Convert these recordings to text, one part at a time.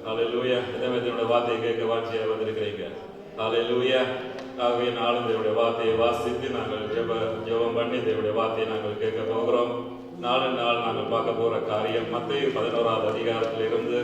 ஹல்லேலூயா. இதனுடைய வார்த்தையை கேட்க வாஞ்சியாக வந்திருக்கிறீங்க. ஹல்லேலூயா. ஆகவே நாளும் தேவனுடைய வார்த்தையை வாசித்து நாங்கள் ஜெபம் பண்ணி தேவனுடைய வார்த்தையை நாங்கள் கேட்க போகிறோம். நாலு நாள் நாங்கள் பார்க்க போற காரியம் மத்தேயு 11வது அதிகாரத்திலிருந்து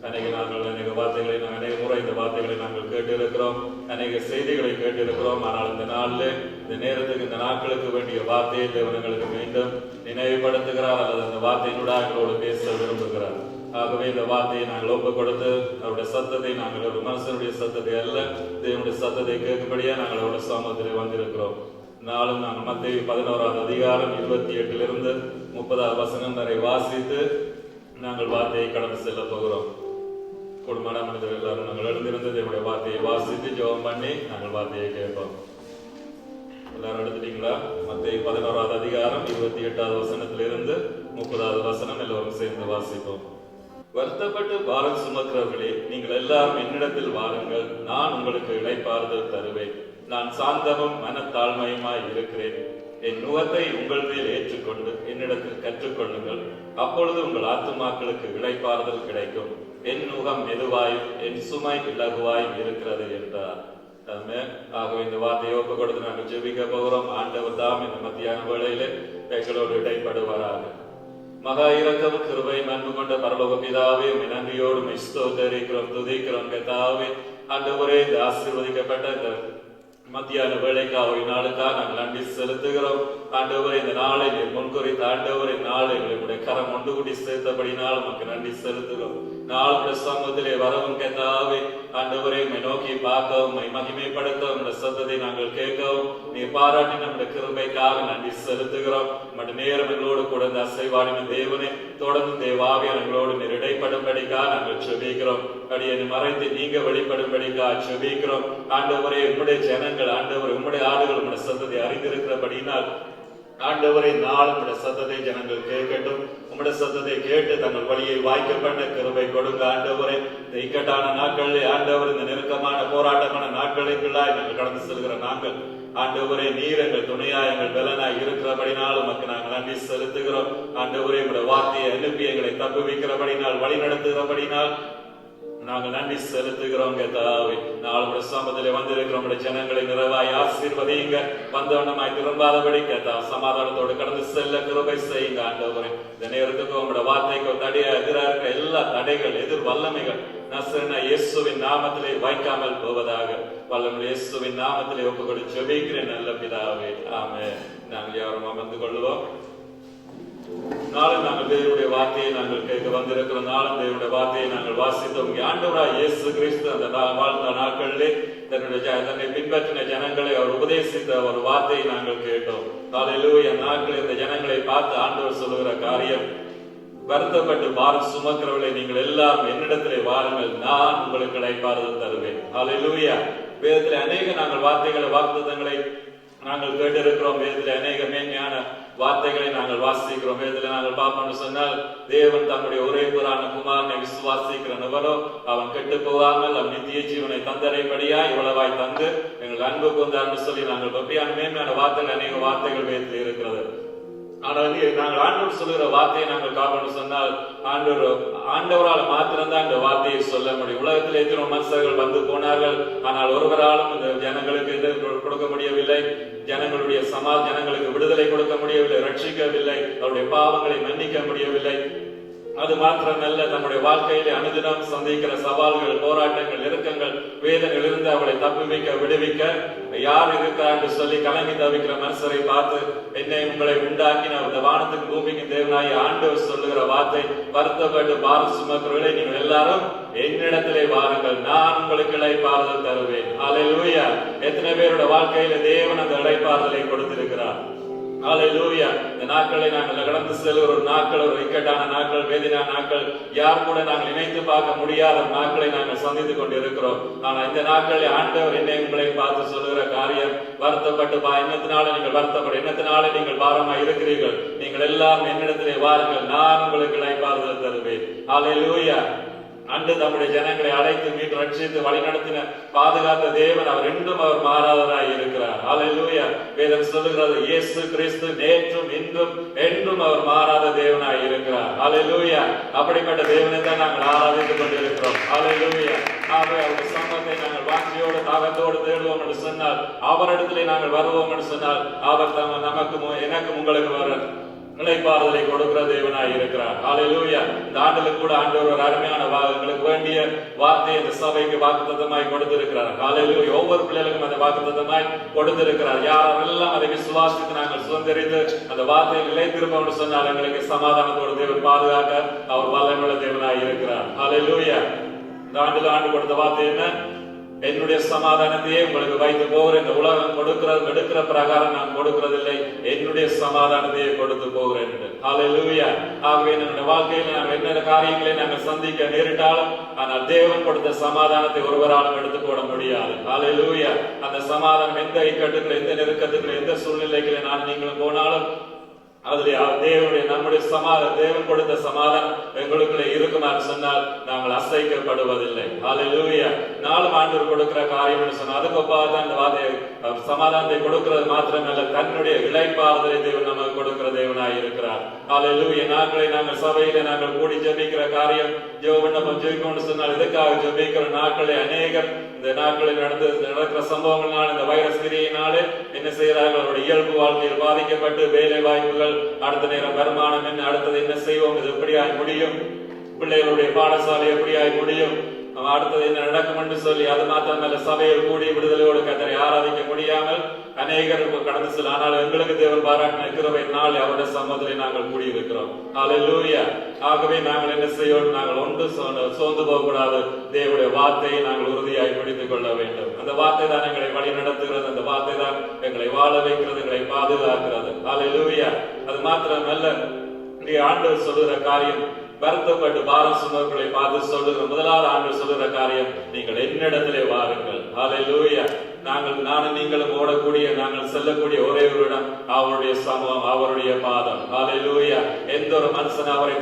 அநேக முறை இந்த வார்த்தைகளை நாங்கள் கேட்டு இருக்கிறோம், அநேக செய்திகளை கேட்டு இருக்கிறோம். ஆனால் இந்த நாளில் இந்த நேரத்துக்கு இந்த நாட்களுக்கு வேண்டிய வார்த்தையை தேவனங்களுக்கு மீண்டும் நினைவுபடுத்துகிறார், அல்லது அந்த வார்த்தையினூடாக எங்களோடு பேச விரும்புகிறார். ஆகவே இந்த வார்த்தையை நாங்கள் ஒப்புக் கொடுத்து அவருடைய சத்தத்தை நாங்கள் ஒரு மனுஷனுடைய சத்தத்தை அல்ல தேவனுடைய சத்தத்தை கேட்கும்படியா நாங்கள் அவருடைய சமூகத்திலே வந்திருக்கிறோம். நாளும் நாங்கள் மத்தேயு 11வது அதிகாரம் 28லிருந்து 30வது வசனம் வரை வாசித்து நாங்கள் வார்த்தையை கடந்து செல்ல போகிறோம். குடும்பமான மனிதர்கள் எல்லாரும் நாங்கள் எழுந்திருந்து தேவனுடைய வார்த்தையை வாசித்து ஜெபம் பண்ணி நாங்கள் வார்த்தையை கேட்போம். எல்லாரும் எடுத்துட்டீங்களா? மத்தேயு 11வது அதிகாரம் 28வது வசனத்திலிருந்து 30வது வசனம் எல்லோரும் சேர்ந்து வாசிப்போம். வருத்தப்பட்டு பாரம் சுமக்கிறவர்களே, நீங்கள் எல்லாரும் என்னிடத்தில் வாருங்கள், நான் உங்களுக்கு இளைப்பாறுதல் தருவேன். நான் சாந்தமும் மனத்தாழ்மையுமாய் இருக்கிறேன். என் நுகத்தை உங்கள் மேல் ஏற்றுக்கொண்டு என்னிடத்தில் கற்றுக்கொள்ளுங்கள், அப்பொழுது உங்கள் ஆத்துமாக்களுக்கு இளைப்பாறுதல் கிடைக்கும். என் நுகம் மெதுவாயும் என் சுமை இலகுவாயும் இருக்கிறது என்றார். ஆகவே இந்த வார்த்தையை ஒப்புக் கொடுத்து நாங்கள் ஜெபிக்க போகிறோம். ஆண்டவர் தாம் இந்த மத்தியான வேளையிலே எங்களோடு இடைப்படுவாராக. மகா இரக்கமும் கிருபையும் அன்பு கொண்ட பரலோக பிதாவே, நன்றியோடு ஸ்தோத்திரிக்கிறோம், துதிக்கிறோம் கர்த்தாவே. ஆண்டவரே, இந்த ஆசீர்வதிக்கப்பட்ட இந்த மத்தியான வேலைக்காக நாளுக்காக நாங்கள் நன்றி செலுத்துகிறோம். ஆண்டவரை இந்த நாளை முன்குறித்த ஆண்டவரை நாளை எங்களுடைய கரம் ஒன்று கூட்டி சேர்த்தபடினால் நமக்கு நன்றி செலுத்துகிறோம். நாளுடைய சமூகத்திலே வரவும் கர்த்தாவே, ஆண்டவரை நோக்கி பார்க்கவும் மகிமைப்படுத்தவும் இந்த சத்தத்தை நாங்கள் கேட்கவும் நீ பாராட்டி நம்முடைய கிருபைக்காக நன்றி செலுத்துகிறோம். நம்முடைய நேரம் எங்களோடு கூட இந்த அசைவாடின தேவனே, தொடர்ந்து தேவாவியார் எங்களோடு நீர் இடைப்படும்படிக்காக நாங்கள் செபிக்கிறோம். அடியை மறைத்து நீங்க வெளிப்படும்படிக்காக செபிக்கிறோம். ஆண்டவரே, உம்முடைய ஜனங்கள் ஆண்டவர் உம்முடைய ஆடுகள் உம்முடைய சத்தத்தை அறிந்திருக்கிறபடினால் ஆண்டவரை நாள் உம்முடைய சத்தத்தை ஜனங்கள் கேட்கட்டும். உம்முடைய சத்தத்தை கேட்டு தங்கள் வழியை வாய்க்கப்பட்ட கிருபை கொடுங்க. ஆண்டவரை, இந்த இக்கட்டான நாட்களில் ஆண்டவர் இந்த நெருக்கமான போராட்டமான நாட்களுக்குள்ளாய் நாங்கள் கடந்து செல்கிற நாங்கள் ஆண்டவரே, நீர் எங்கள் துணையா எங்கள் பலனாய் இருக்கிறபடினால் உமக்கு நாங்கள் நன்றி செலுத்துகிறோம். ஆண்டவரே, உம்முடைய வார்த்தையை அனுப்பி எங்களை தப்புவிக்கிறபடினால் வழி நடத்துகிறபடினால் நாங்கள் நன்றி செலுத்துகிறோம் கர்த்தாவே. நாளுடைய சமூகத்திலே வந்திருக்கிறோம் ஜனங்களை நிறைவாய் ஆசீர்வதிங்க. வந்தவனமாய் திரும்பாதபடி கர்த்தா சமாதானத்தோடு கடந்து செல்ல கிருபை செய்யுங்க. ஆண்டவரே, இந்த நேரத்துக்கு உங்களுடைய வார்த்தைக்கு தடையா எதிராக இருக்க எல்லா தடைகள் எதிர் வல்லமைகள் நசரேயனாகிய இயேசுவின் நாமத்திலே வைக்காமல் போவதாக வல்லமை இயேசுவின் நாமத்திலே ஒப்புக்கொடு ஜெபிக்கிறேன் நல்ல பிதாவே, ஆமென். நாங்கள் யாரும் அமர்ந்து கொள்வோம். நாளும் நாங்கள் தேவனுடைய வார்த்தையை நாங்கள் கேட்க வந்திருக்கிற நாளும் தேவனுடைய வார்த்தையை நாங்கள் வாசித்தோம். ஆண்டவராய் இயேசு கிறிஸ்து அந்த வாழ்ந்த நாட்களிலே தன்னை பின்பற்றின ஜனங்களை அவர் உபதேசித்த ஒரு வார்த்தையை நாங்கள் கேட்டோம். ஹல்லேலூயா. நாட்கள் இந்த ஜனங்களை பார்த்து ஆண்டவர் சொல்லுகிற காரியம், வருத்தப்பட்டு பாரம் சுமக்கிறவர்களை நீங்கள் எல்லாரும் என்னிடத்திலே வாருங்கள், நான் உங்களுக்கு இளைப்பாறுதல் தருவேன். ஹல்லேலூயா. வேதத்திலே அநேக நாங்கள் வார்த்தைகளை வாக்குத்தத்தங்களை நாங்கள் கேட்டிருக்கிறோம். வேதத்திலே அநேக மேன்மையான வார்த்தைகளை நாங்கள் வாசிக்கிறோம். வேதத்திலே நாங்கள் பார்ப்போம்னு சொன்னால், தேவன் தம்முடைய ஒரே புறான குமாரனை விசுவாசிக்கிறவனோ அவன் கெட்டு போகாமல் அவன் நித்திய ஜீவனை தந்தரைப்படியா இவ்வளவாய் தந்து எங்கள் அன்பு கொண்டார்னு சொல்லி நாங்கள் பப்பியான மேன்மையான வார்த்தைகள் அநேக வார்த்தைகள் வேதத்தில் இருக்கிறது. ஆனால் நாங்கள் ஆண்டவர் சொல்லுகிற வார்த்தையை நாங்கள் காப்போம்னு சொன்னால், ஆண்டவரால் மாத்திரம்தான் இந்த வார்த்தையை சொல்ல முடியும். உலகத்தில் எத்தனை மனுஷர்கள் வந்து போனார்கள், ஆனால் ஒருவராலும் இந்த ஜனங்களுக்கு கொடுக்க முடியவில்லை. ஜனங்களுடைய ஜனங்களுக்கு விடுதலை கொடுக்க முடியவில்லை, ரட்சிக்கவில்லை, அவருடைய பாவங்களை மன்னிக்க முடியவில்லை. அது மாத்திரமல்ல, நம்முடைய வாழ்க்கையிலே அனுதினம் சந்திக்கிற சவால்கள், போராட்டங்கள், இறுக்கங்கள், வேதனைகள் இருந்து அவளை தப்புவிக்க விடுவிக்க யார் இருக்கா என்று சொல்லி கலங்கி தவிக்கிற மனுஷரை பார்த்து, என்னை உங்களை உண்டாக்கின அந்த வானத்துக்கு பூமிக்கு தேவனாய் ஆண்டவர் சொல்லுகிற வார்த்தை, வருத்தப்பட்டு பாரம் சுமக்கிறவர்களே நீங்கள் எல்லாரும் என்னிடத்திலே வாருங்கள், நான் உங்களுக்கு இளைப்பாறுதல் தருவேன். ஹல்லேலூயா. எத்தனை பேரோட வாழ்க்கையில தேவன் அந்த இளைப்பாறுதலை கொடுத்திருக்கிறார். ஹல்லேலூயா. இந்த நாட்களை நாங்கள் கடந்து செல்கிற ஒரு நாட்கள், ஒரு இக்கட்டான நாட்கள், வேதனையான நாட்கள், யார் கூட நாங்கள் இணைத்து பார்க்க முடியாத நாட்களை நாங்கள் சந்தித்துக் கொண்டு இருக்கிறோம். ஆனா இந்த நாட்களில் ஆண்டவர் என்னை உங்களை பார்த்து சொல்லுகிற காரியம், வருத்தப்பட்டு என்னத்தினால நீங்கள் வருத்தப்பட, என்னத்தினால நீங்கள் பாரமாய் இருக்கிறீர்கள், நீங்கள் எல்லாம் என்னிடத்திலே வாருங்கள், நான் உங்களுக்கு இளைப்பாறுதல் தருவேன். ஹல்லேலூயா. அன்று தம்முடைய ஜனங்களை அழைத்து மீட்டு ரட்சித்து வழிநடத்தின பாதுகாத்த தேவன் அவர் என்றும் அவர் மாறாதவராய் இருக்கிறார். ஹல்லேலூயா. வேதம் சொல்லுகிறது, இயேசு கிறிஸ்து நேற்றும் இன்றும் என்றும் அவர் மாறாத தேவனாய் இருக்கிறார். ஹல்லேலூயா. அப்படிப்பட்ட தேவனை தான் நாங்கள் ஆராதித்துக் கொண்டிருக்கிறோம். ஹல்லேலூயா. அவருடைய சமூகத்தை நாங்கள் வாஞ்சியோடு தாகத்தோடு தேடுவோம் என்று சொன்னால், அவரிடத்திலே நாங்கள் வருவோம் என்று சொன்னால், அவர் நமக்கு எனக்கு உங்களுக்கு வர இளைப்பாறுதலை கொடுக்கிற தேவனாய் இருக்கிறார். ஹல்லேலூயா. இந்த ஆண்டுல கூட ஆண்டவர் ஒரு அருமையான எங்களுக்கு வேண்டிய வார்த்தையை இந்த சபைக்கு வாக்குத்தத்தமாய் கொடுத்திருக்கிறார். ஹல்லேலூயா. ஒவ்வொரு பிள்ளைகளுக்கும் அந்த வாக்குத்தத்தமாய் கொடுத்திருக்கிறார். யாரெல்லாம் அதை விசுவாசித்து நாங்கள் சுதந்திரித்து அந்த வார்த்தையை நிலைத்திருப்போம் என்று சொன்னால், எங்களுக்கு சமாதானத்தோடு தேவன் பாதுகாக்க அவர் வல்லமையுள்ள தேவனாய் இருக்கிறார். ஹல்லேலூயா. இந்த ஆண்டு கொடுத்த வார்த்தை என்ன? என்னுடைய சமாதானத்தையே உங்களுக்கு வைத்து போகிறேன். இந்த உலகம் எடுக்கிற பிரகாரம் நான் கொடுக்கிறதில்லை, என்னுடைய சமாதானத்தையே கொடுத்து போகிறேன். ஹல்லேலூயா. ஆகவே நம்முடைய வாழ்க்கையில் நாங்கள் என்ன காரியங்களை நாங்கள் சந்திக்க நேரிட்டாலும், ஆனால் தேவன் கொடுத்த சமாதானத்தை ஒருவராலும் எடுத்து போட முடியாது. ஹல்லேலூயா. அந்த சமாதானம் எந்த இக்கட்டுகள், எந்த நெருக்கத்துக்கள், எந்த சூழ்நிலைகளை நான் நீங்களும் போனாலும் அதுல தேவனுடைய நம்முடைய தேவன் கொடுத்த சமாதானம் எங்களுக்குள்ள இருக்குமாறு சொன்னால் நாங்கள் அசைக்கப்படுவதில்லை. ஹல்லேலூயா. 4 ஆண்டவர் கொடுக்கிற காரியம் சொன்னால் அதுக்கொப்பாதான் இந்த வார்த்தையை சமாதானத்தை கொடுக்கிறது மாத்திரமல்ல, தன்னுடைய இளைப்பாறுதலை தேவன் நமக்கு கொடுக்கிற தேவனாய் இருக்கிறார். ஹல்லேலூயா. நாட்களை நாங்கள் சபையில நாங்கள் கூடி ஜெபிக்கிற காரியம், ஜெபம் ஜெபிக்கணும்னு சொன்னால் இதற்காக ஜெபிக்கிற நாட்களை அநேகர் இந்த நாட்களில் நடக்கிற சம்பவங்களால், இந்த வைரஸ் கிரியினாலே என்ன செய்யறார்கள், அவருடைய இயல்பு வாழ்க்கையில் பாதிக்கப்பட்டு வேலை வாய்ப்புகள், அடுத்த நேரம் வருமானம் என்ன, அடுத்தது என்ன செய்வோம், இது எப்படியாய் முடியும், பிள்ளைகளுடைய பாடசாலை எப்படியாய் முடியும், அடுத்தது என்ன நடக்கும் என்று சொல்லி, அது மாத்திரமல்ல சபையில் கூடி விடுதலையோடு கர்த்தரை ஆராதிக்க முடியாமல் அநேகர் கடந்து செல்ல. ஆனால் எங்களுக்கு தேவன் பாராட்டின கிருபை நாள் அவருடைய சம்மதத்திலே நாங்கள் கூடியிருக்கிறோம். ஹல்லேலூயா. ஆகவே நாங்கள் என்ன செய்யணும், நாங்கள் ஒன்று சோர்ந்து போகக்கூடாது. தேவனுடைய வார்த்தையை நாங்கள் உறுதியாய் பிடித்துக் கொள்ள வேண்டும். அந்த வார்த்தை தான் எங்களை வழி நடத்துகிறது, அந்த வார்த்தை தான் எங்களை வாழ வைக்கிறது, எங்களை பாதுகாக்கிறது. ஹல்லேலூயா. அது மாத்திரமல்ல, ஆண்டவர் சொல்லுகிற காரியம், வருத்தப்பட்டு பாரம் சுமர்களை பார்த்து சொல்லுகிற முதலாவது ஆண்டு சொல்லுகிற காரியம், நீங்கள் என்னிடத்திலே வாருங்கள். ஹல்லேலூயா. நானும் நீங்களும் ஓடக்கூடிய, நாங்கள் செல்லக்கூடிய ஒரே ஒரு இடம் அவருடைய சமூகம், அவருடைய பாதம். ஹல்லேலூயா. எந்த ஒரு மனுஷன் அவரை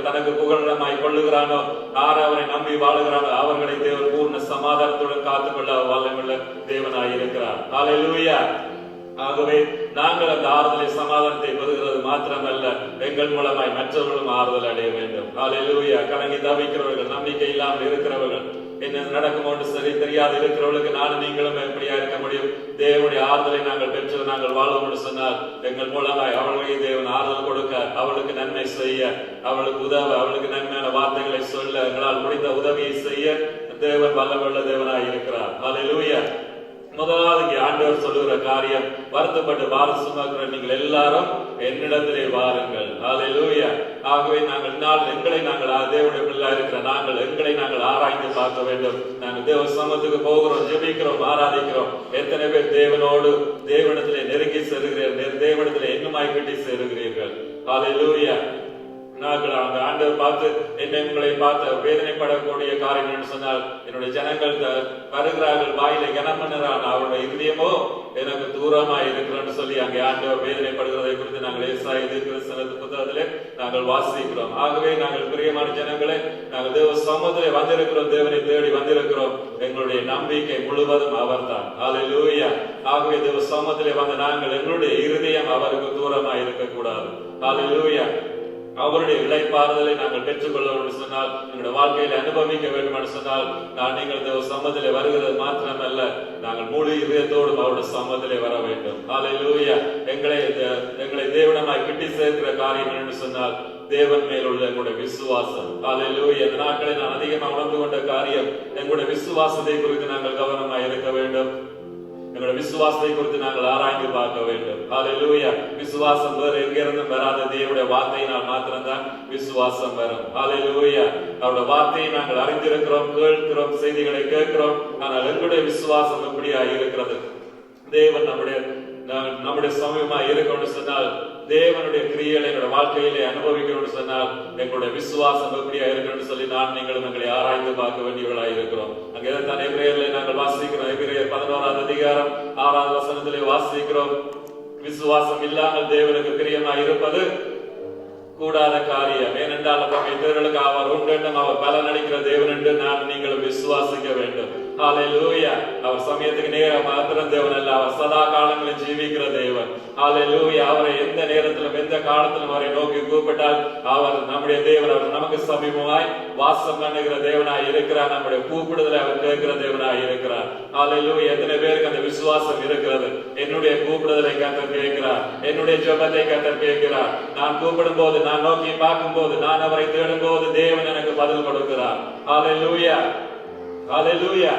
தனக்கு புகலிடமாய் கொள்ளுகிறானோ, யார் அவரை நம்பி வாழுகிறானோ, அவர்களை தேவன் பூர்ண சமாதானத்துடன் காத்துக்கொள்ள வல்லமையுள்ள தேவனாய் இருக்கிறார். ஹல்லேலூயா. ஆகவே நாங்கள் அந்த ஆறுதலை சமாதானத்தை பெறுகிறது மாத்திரமல்ல, எங்கள் மூலமாய் மற்றவர்களும் ஆறுதல் அடைய வேண்டும். ஹல்லேலூயா. கலங்கி தவிக்கிறவர்கள், நம்பிக்கை இல்லாமல் இருக்கிறவர்கள், என்ன நடக்குமோ சரி தெரியாது இருக்கிறவர்களுக்கு நானும் நீங்களும் எப்படியா இருக்க முடியும்? தேவனுடைய ஆறுதலை நாங்கள் பெற்று நாங்கள் வாழ்வோம் என்று சொன்னால், எங்கள் மூலமாய் அவர்களுக்கு தேவன் ஆறுதல் கொடுக்க, அவளுக்கு நன்மை செய்ய, அவளுக்கு உதவ, அவளுக்கு நன்மையான வார்த்தைகளை சொல்ல, எங்களால் முடிந்த உதவியை செய்ய தேவன் வல்லமையுள்ள தேவனாய் இருக்கிறார். ஹல்லேலூயா. முதலாவது இங்கே ஆண்டவர் சொல்லுகிற காரியம், வருத்தப்பட்டு பாரம் சுமக்கிற நீங்கள் எல்லாரும் என்னிடத்திலே வாருங்கள். ஹல்லேலூயா. ஆகவே எங்களை நாங்கள் தேவனுடைய பிள்ளை இருக்கிற எங்களை நாங்கள் ஆராய்ந்து பார்க்க வேண்டும். நாங்கள் தேவ சமூகத்துக்கு போகிறோம், ஜெபிக்கிறோம், ஆராதிக்கிறோம். எத்தனை பேர் தேவனோடு தேவனிடத்திலே நெருங்கி செல்கிறீர்கள், தேவனிடத்திலே இன்னுமாய் கட்டி சேருகிறீர்கள்? ஹல்லேலூயா. நாங்கள் அந்த ஆண்டவர் பார்த்து என்னை உங்களை பார்த்து வேதனைப்படக்கூடிய காரியம் என்று சொன்னால், என்னுடைய ஜனங்கள் வருகிறார்கள், வாயிலை கனமன்றான், அவருடைய இதயமோ எனக்கு தூரமா இருக்கிறன்னு சொல்லி அங்கே ஆண்டவர் வேதனைப்படுகிறதை குறித்து நாங்கள் ஏசாயா புத்தகத்திலே நாங்கள் வாசிக்கிறோம். ஆகவே நாங்கள் பிரியமான ஜனங்களே, நாங்கள் தேவ சமூகத்திலே வந்திருக்கிறோம், தேவனை தேடி வந்திருக்கிறோம். எங்களுடைய நம்பிக்கை முழுவதும் அவர்தான். ஹல்லேலூயா. ஆகவே தேவ சமூகத்திலே வந்த நாங்கள் எங்களுடைய இருதயம் அவருக்கு தூரமா இருக்கக்கூடாது. ஹல்லேலூயா. அவருடைய இளைப்பாறுதலை நாங்கள் பெற்றுக்கொள்ள வேண்டும் சொன்னால், எங்களுடைய வாழ்க்கையில அனுபவிக்க வேண்டும் என்று சொன்னால், நீங்கள் தேவ சமூகத்திலே வருகிறது மாத்திரமல்ல, நாங்கள் முழு இதயத்தோடும் அவருடைய சமூகத்திலே வர வேண்டும். ஹல்லேலூயா. எங்களை தேவனமாய் கிட்டி சேர்க்கிற காரியம் என்று சொன்னால், தேவன் மேல் உள்ள எங்களுடைய விசுவாசம். ஹல்லேலூயா. இந்த நாட்களை நான் அதிகமாக உணர்ந்து கொண்ட காரியம், எங்களுடைய விசுவாசத்தை குறித்து நாங்கள் கவனமாய் இருக்க வேண்டும். எங்களுடைய விசுவாசத்தை குறித்து நாங்கள் ஆராய்ந்து பார்க்க வேண்டும். ஹல்லேலூயா. விசுவாசம் வேறு எங்கிருந்தும் வராத, தேவனுடைய வார்த்தையினால் மாத்திரம்தான் விசுவாசம் வரும். ஹல்லேலூயா. அவருடைய வார்த்தையை நாங்கள் அறிந்திருக்கிறோம், கேட்கிறோம், செய்திகளை கேட்கிறோம். ஆனால் எங்களுடைய விசுவாசம் எப்படியா இருக்கிறது? தேவன் நம்முடைய நம்முடைய சமயமா இருக்கணும்னு சொன்னால், தேவனுடைய கிரியைகளை எங்களுடைய வாழ்க்கையிலே அனுபவிக்கணும்னு சொன்னால், எங்களுடைய விசுவாசம் எப்படியா இருக்கணும்னு சொல்லி நீங்களும் எங்களை ஆராய்ந்து பார்க்க வேண்டியவர்களாக இருக்கிறோம். அங்கேதான் எபிரேயர்ல நாங்கள் வாசிக்கிறோம். எபிரேயர் 11வது அதிகாரம் 6வது வசனத்திலே வாசிக்கிறோம், விசுவாசம் இல்லாமல் தேவனுக்கு பிரியமாய் இருப்பது கூடாத காரியம். ஏனென்றால் இவர்களுக்கு அவர் உண்டென்றும் அவர் பலன் அளிக்கிற தேவன் என்று நீங்களும் விசுவாசிக்க வேண்டும். ஹல்லேலூயா. அவர் சமயத்துக்கு நேரம் மாத்திரம் தேவன் அல்ல, அவர் சதா காலங்களில் ஜீவிக்கிற தேவன். ஹல்லேலூயா. அவரை எந்த நேரத்திலும் எந்த காலத்திலும் அவரை நோக்கி கூப்பிட்டால் அவர் நம்முடைய தேவன். அவர் நமக்கு சமீபமாய் வாசம் பண்ணுகிற தேவனாய் இருக்கிறார். நம்முடைய கூப்பிடுதலை அவர் கேட்கிற தேவனாய் இருக்கிறார். ஹல்லேலூயா. எத்தனை பேருக்கு அந்த விசுவாசம் இருக்கிறது? என்னுடைய கூப்பிடுதலை கர்த்தர் கேட்கிறார், என்னுடைய ஜெபத்தை கர்த்தர் கேட்கிறார். நான் கூப்பிடும் போது, நான் நோக்கி பார்க்கும் போது, நான் அவரை தேடும் போது தேவன் எனக்கு பதில் கொடுக்கிறார். ஹல்லேலூயா. ஹல்லேலூயா.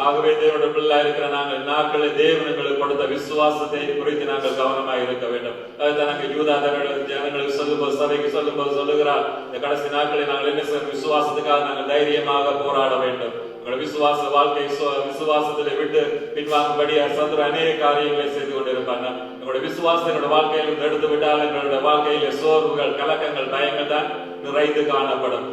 ஆகவே தேவனுடைய பிள்ளை இருக்கிற நாங்கள் நாட்களில் தேவன் எங்களுக்கு கொடுத்த விசுவாசத்தை குறித்து நாங்கள் கவனமாக இருக்க வேண்டும். தனக்கு யூதா ஜனங்களுக்கு சொல்லும்போது, சபைக்கு சொல்லும்போது சொல்லுகிறார், இந்த கடைசி நாட்களில் நாங்கள் என்ன செய்ய, விசுவாசத்துக்காக நாங்கள் தைரியமாக போராட வேண்டும். உங்களுடைய விசுவாச வாழ்க்கை விசுவாசத்திலே விட்டு பின்வாங்கும்படியா சத்துரு அநேக காரியங்களை செய்து கொண்டிருப்பாங்க. உங்களுடைய விசுவாசத்தினுடைய வாழ்க்கையில் எடுத்து விட்டால் எங்களுடைய வாழ்க்கையிலே சோர்வுகள், கலக்கங்கள், பயங்கள் தான் நிறைந்து காணப்படும்.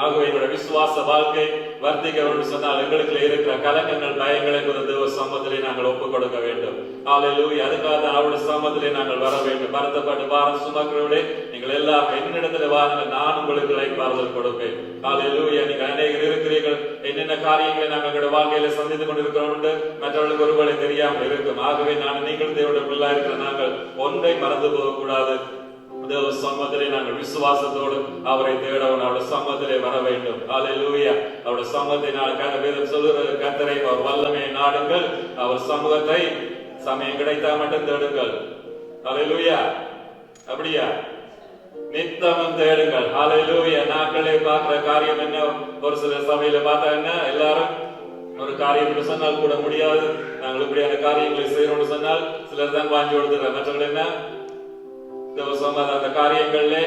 ஆகவே எங்களுடைய விசுவாச வாழ்க்கை வர்த்திக்க வேண்டும் சொன்னால் எங்களுக்கு இருக்கிற கலக்கங்கள், பயங்களை தேவ சமூகத்திலே நாங்கள் ஒப்புக் கொடுக்க வேண்டும். ஹல்லேலூயா. அதுக்காக அவருடைய சமூகத்திலே நாங்கள் வர வேண்டும். வருத்தப்பட்டு பாரம் சுமக்கிறவர்களே, நீங்கள் எல்லாரும் என்னிடத்துல வாருங்கள், நான் உங்களுக்கு இளைப்பாறுதல் கொடுப்பேன். ஹல்லேலூயா. நீங்கள் அநேகர் இருக்கிறீர்கள், என்னென்ன காரியங்களை நாங்கள் எங்களுடைய வாழ்க்கையில சந்தித்துக் கொண்டிருக்கிறோம் என்று மற்றவர்களுக்கு ஒருவேளை தெரியாமல் இருக்கும். ஆகவே நீங்கள் தேவனுடைய பிள்ளை இருக்கிற நாங்கள் ஒன்றை மறந்து போகக்கூடாது. தேவ சமூகத்திலே நாங்கள் விசுவாசத்தோடு அவரை தேடவும் அவருடைய சமூகத்திலே வர வேண்டும். ஹல்லேலூயா. அவருடைய சமூகத்தை வேதம் சொல்லுகிறது, கர்த்தரை அவர் வல்லமையை நாடுங்கள், அவர் சமூகத்தை சமயம் கிடைத்தா மட்டும் தேடுங்கள். ஹல்லேலூயா. அப்படியா? நித்தமும் தேடுங்கள். ஹல்லேலூயா. நாட்களே பார்க்கிற காரியம் என்ன? ஒரு சில சபையில பார்த்தா என்ன, எல்லாரும் ஒரு காரியம் சொன்னால் கூட முடியாது, நாங்கள் இப்படியான காரியங்களை செய்யணும்னு சொன்னால் சிலர் தான் வாங்கி கொடுத்துற. மற்றவர்கள் என்ன, அந்த காரியங்களிலே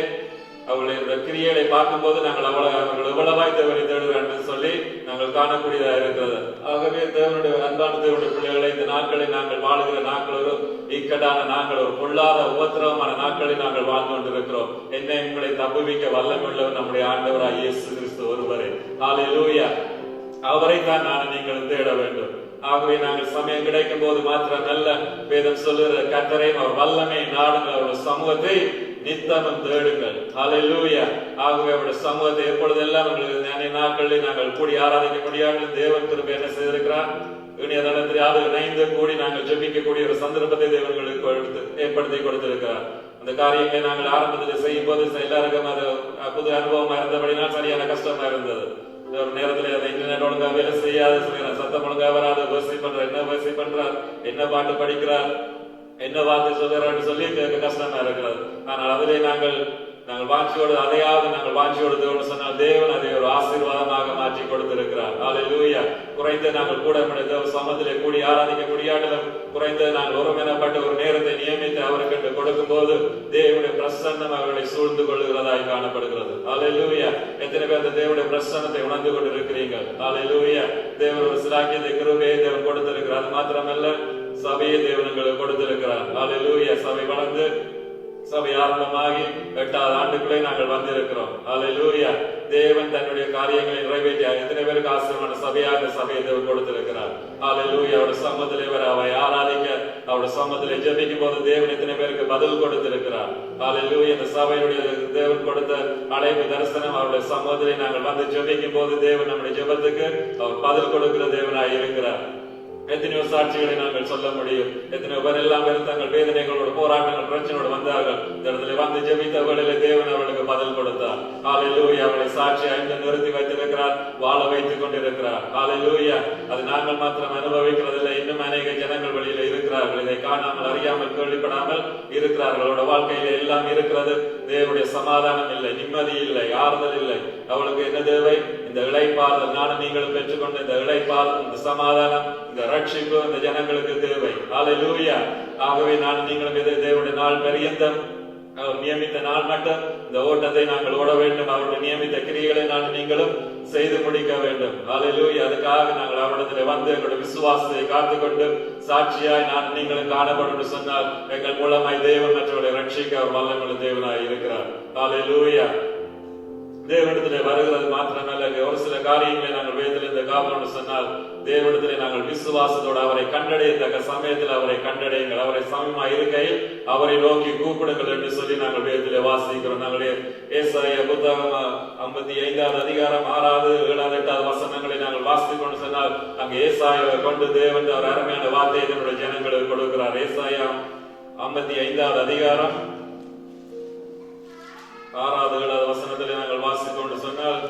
அவர்களுடைய கிரியைகளை பார்க்கும் போது நாங்கள் அவர்கள் எவ்வளவாய் தேவனை தேடுகிறார்கள் சொல்லி நாங்கள் காணக்கூடியதா இருக்கிறது. ஆகவே தேவனுடைய அன்பான தேவனுடைய பிள்ளைகளை, இந்த நாட்களை நாங்கள் வாழுகிற நாட்கள் ஒரு இக்கட்டான நாட்கள், ஒரு பொல்லாத உபத்திரவமான நாட்களில் நாங்கள் வாழ்ந்து கொண்டிருக்கிறோம். என்னை உங்களை தப்புவிக்க வல்லமையுள்ளவர் நம்முடைய ஆண்டவராய் இயேசு கிறிஸ்து ஒருவரே. ஹல்லேலூயா. அவரைத்தான் நீங்கள் தேட வேண்டும். ஆகவே நாங்கள் சமயம் கிடைக்கும் போது மாத்திரம் நல்ல வேதம் சொல்லுகிற கர்த்தரை அவர் வல்லமை நாடுங்கள், அவருடைய சமூகத்தை நித்தமும் தேடுங்கள். ஹல்லேலூயா. ஆகவே அவருடைய சமூகத்தை எப்பொழுதெல்லாம் எங்களுக்கு நாட்களில் நாங்கள் கூடி ஆராதிக்க முடியாது. தேவன் கிருபை என்ன செய்திருக்கிறார், இணையதளத்தில் யாரும் இணைந்து கூடி நாங்கள் ஜெபிக்கக்கூடிய ஒரு சந்தர்ப்பத்தை தேவன்களுக்கு ஏற்படுத்தி கொடுத்திருக்கிறார். அந்த காரியங்களை நாங்கள் ஆரம்பத்தில் செய்யும் போது எல்லாருக்கும் அது புது அனுபவமா இருந்தபடினால் சரியான கஷ்டமா இருந்தது. ஒரு நேரத்துல அதை இன்டர்நெட் ஒழுங்கா வேலை செய்யாது, சத்தம் ஒழுங்கா வராது, வரிசை பண்றார், என்ன வரிசை பண்றார், என்ன பாட்டு படிக்கிறார், என்ன வார்த்தை சொல்றாரு சொல்லி கேட்க கஷ்டமா இருக்கிறது. ஆனால் அதிலே நாங்கள் வாஞ்சியோடு அதையாவது நாங்கள் வாஞ்சியோடு சொன்னால் தேவன் அதை ஒரு ஆசீர்வாதமாக மாற்றி கொடுத்திருக்கிறார். ஹல்லேலூயா. குறைந்த நாங்கள் கூட தேவ சமூகத்திலே கூடி ஆராதிக்க முடியாட்டிலும் குறைந்த நாங்கள் ஒருமனப்பட்ட ஒரு நேரத்தை நியமித்து அவருக்கு கொடுக்கும் போது தேவனுடைய பிரசன்னம் அவர்களை சூழ்ந்து கொள்ளுகிறதாய் காணப்படுகிறது. ஹல்லேலூயா. எத்தனை பேர் அந்த தேவனுடைய பிரசன்னத்தை உணர்ந்து கொண்டு இருக்கிறீர்கள்? ஹல்லேலூயா. தேவன் ஒரு சிலாக்கியத்தை கிருபையை தேவன் கொடுத்திருக்கிறார். அது மாத்திரமல்ல, சபையை தேவன் எங்களுக்கு கொடுத்திருக்கிறார். ஹல்லேலூயா. சபை வளர்ந்து சபை ஆரம்பமாகி 8வது ஆண்டுக்குள்ளே நாங்கள் வந்திருக்கிறோம். ஹல்லேலூயா. தேவன் தன்னுடைய காரியங்களை நிறைவேற்றி எத்தனை பேருக்கு ஆசீர்வாத சபையாக சபையை தேவன் கொடுத்திருக்கிறார். ஹல்லேலூயா. அவருடைய சமூகத்திலே வர அவை ஆராதிக்க, அவருடைய சமூகத்திலே ஜெபிக்கும் போது தேவன் எத்தனை பேருக்கு பதில் கொடுத்திருக்கிறார். ஹல்லேலூயா. இந்த சபையுடைய தேவன் கொடுத்த அழைப்பு தரிசனம், அவருடைய சமூகத்திலே நாங்கள் வந்து ஜெபிக்கும் போது தேவன் நம்முடைய ஜெபத்துக்கு அவர் பதில் கொடுக்கிற தேவனாய் இருக்கிறார். எத்தனையோ சாட்சிகளை நாங்கள் சொல்ல முடியும். எத்தனையோ பேர் எல்லாம் தங்கள் வேதனைகளோட, போராட்டங்கள், பிரச்சனையோடு வந்தார்கள். இந்த இடத்துல வந்து ஜெபித்த வேளையிலே தேவன் அவர்களுக்கு பதில் கொடுத்தார். ஹல்லேலூயா. அவளை சாட்சி ஐந்து நிறுத்தி வைத்திருக்கிறார், வாழ வைத்துக் கொண்டிருக்கிறார். ஹல்லேலூயா. அது நாங்கள் மாத்திரம் அனுபவிக்கிறதில்லை, இன்னும் அநேக ஜனங்கள் வழியில இருக்கிறார்கள். இதை காணாமல், அறியாமல், கேள்விப்படாமல் இருக்கிறார்கள். அவரோட வாழ்க்கையில எல்லாம் இருக்கிறது. தேவனுடைய சமாதானம் இல்லை, நிம்மதி இல்லை, ஆறுதல் இல்லை. அவளுக்கு என்ன தேவை? இந்த இளைப்பாறுதல். நானும் நீங்களும் பெற்றுக்கொண்ட இந்த இளைப்பாறுதல், இந்த சமாதானம், இந்த ரட்சிப்பு இந்த ஜனங்களுக்கு தேவை. ஹல்லேலூயா. ஆகவே நான் நீங்களும் தேவனுடைய நாள் பரியந்தம் அவர் நியமித்த நாள் மட்டும் இந்த ஓட்டத்தை நாங்கள் ஓட வேண்டும். அவருடைய நியமித்த கிரியைகளை நான் நீங்களும் செய்து முடிக்க வேண்டும். ஹல்லேலூயா. அதுக்காக நாங்கள் அவரிடத்தில் வந்து எங்களுடைய விசுவாசத்தை காத்துக்கொண்டு சாட்சியாய் நான் நீங்களும் காணப்படும் சொன்னால் எங்கள் மூலமாய் தேவன் மற்றவர்களை ரட்சிக்க அவர் வல்லமையுள்ள தேவனாய் இருக்கிறார். ஹல்லேலூயா. தேவனிடத்திலே வருகிறது மாத்திரமல்ல, ஒரு சில காரியங்களை நாங்கள் வேதத்திலிருந்து காப்போம் சொன்னால் தேவனிடத்திலே நாங்கள் விசுவாசத்தோடு அவரை கண்டடையத்தக்க சமயத்தில் அவரை கண்டடையுங்கள். அவரை சமயமாய் இருக்கையில் அவரை நோக்கி கூப்பிடுங்கள் என்று சொல்லி நாங்கள் வேதத்திலே வாசிக்கிறோம். நாங்களே ஏசாயா புத்தகம் 55வது அதிகாரம் 6வது 7வது 8வது வசனங்களை நாங்கள் வாசித்துக் கொண்டு சொன்னால் அங்கு ஏசாயாவை கொண்டு தேவன் அவர் அருமையான வார்த்தையை தன்னுடைய ஜனங்களுக்கு கொடுக்கிறார். ஏசாயா 55வது அதிகாரம் 6வது 7வது வசனத்தில் நாங்கள் வாசித்துக் கொண்டு சொன்னால்,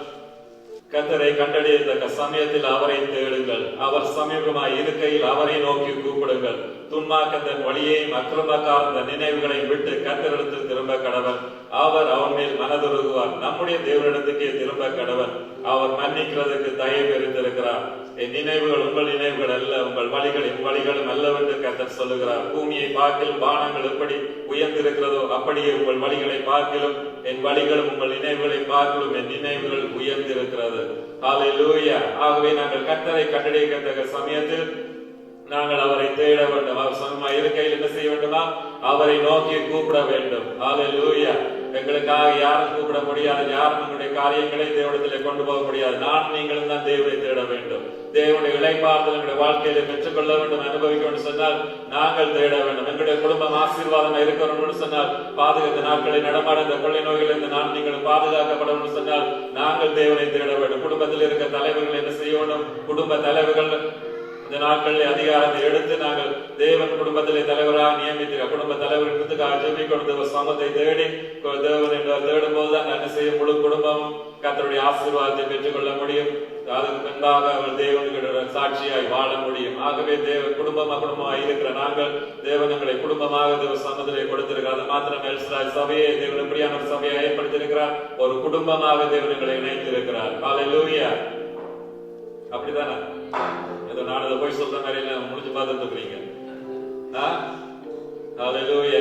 கர்த்தரை கண்டடையத்தக்க சமயத்தில் அவரை தேடுங்கள், அவர் சமீபமாய் இருக்கையில் அவரை நோக்கி கூப்பிடுங்கள். துன்மார்க்கத்தின் வழியையும் அக்கிரமக்காரந்த நினைவுகளை விட்டு கர்த்தரிடத்தில் திரும்ப கடவன், அவர் அவன் மேல் மனதுருகுவார். நம்முடைய தேவனிடத்துக்கே திரும்ப கடவன், அவர் மன்னிக்கிறதுக்கு தயவு இருந்திருக்கிறார். என் நினைவுகள் உங்கள் நினைவுகள் அல்ல, உங்கள் வழிகள் என் வழிகளும் அல்லவென்று கர்த்தர் சொல்லுகிறார். பூமியை பார்க்கிலும் வானங்கள் எப்படி உயர்ந்திருக்கிறதோ அப்படியே உங்கள் வழிகளை பார்க்கிலும் என் வழிகளும் உங்கள் நினைவுகளை பார்க்கிலும் என் நினைவுகள் உயர்ந்திருக்கிறது. ஹல்லேலூயா. ஆகவே நாங்கள் கர்த்தரை கண்டடையத்தக்க சமயத்தில் நாங்கள் அவரை தேட வேண்டும். அவர் சமமா இருக்கையில் என்ன செய்ய வேண்டுமா? அவரை நோக்கி கூப்பிட வேண்டும். ஹல்லேலூயா. எங்களுக்காக யாரும் கூப்பிட முடியாது, யாரும் எங்களுடைய காரியங்களை தேவனிடத்திலே கொண்டு போக முடியாது. நான் நீங்களும் தான் தேவனை தேட வேண்டும். தேவனுடைய இளைப்பாறுதல் எங்களுடைய வாழ்க்கையில பெற்றுக்கொள்ள வேண்டும், அனுபவிக்க வேண்டும் சொன்னால் நாங்கள் தேட வேண்டும். எங்களுடைய குடும்பம் ஆசீர்வாதமா இருக்க வேண்டும் சொன்னால், பாதுகாத்த நாட்களை நடமாட இந்த கொள்ளை நோய்கள் இருந்து நான் நீங்களும் பாதுகாக்கப்பட வேண்டும் சொன்னால் நாங்கள் தேவனை தேட வேண்டும். குடும்பத்தில் இருக்க தலைவர்கள் என்ன செய்ய வேண்டும்? குடும்ப தலைவர்கள் இந்த நாட்களில் அதிகாரத்தை எடுத்து நாங்கள் தேவன் குடும்பத்திலே தலைவராக நியமித்த குடும்ப தலைவர்களுக்காக ஜெபிக்கொண்டு சமத்தை தேடி தேவன் என்று தேடும் போதுதான் என்ன செய்ய முழு குடும்பமும் கர்த்தருடைய ஆசீர்வாதத்தை பெற்றுக்கொள்ள முடியும். அதுக்கு பின்பாக அவர் தேவனுக்கு சாட்சியாய் வாழ முடியும். ஆகவே குடும்பமாக இருக்கிற நாங்கள் தேவனங்களை குடும்பமாக தேவ சமத்திலே கொடுத்திருக்கிறார். அது மாத்திரம் எல்ஸ்ராய் சபையை தேவன் எப்படியான ஒரு சபையை ஏற்படுத்தியிருக்கிறார், ஒரு குடும்பமாக தேவனங்களை இணைத்திருக்கிறார். ஹல்லேலூயா. அப்படித்தானே? ஏதோ நான் அதை போய் சொல்ற மாதிரி முடிஞ்சு பார்த்துட்டு இருக்கிறீங்க.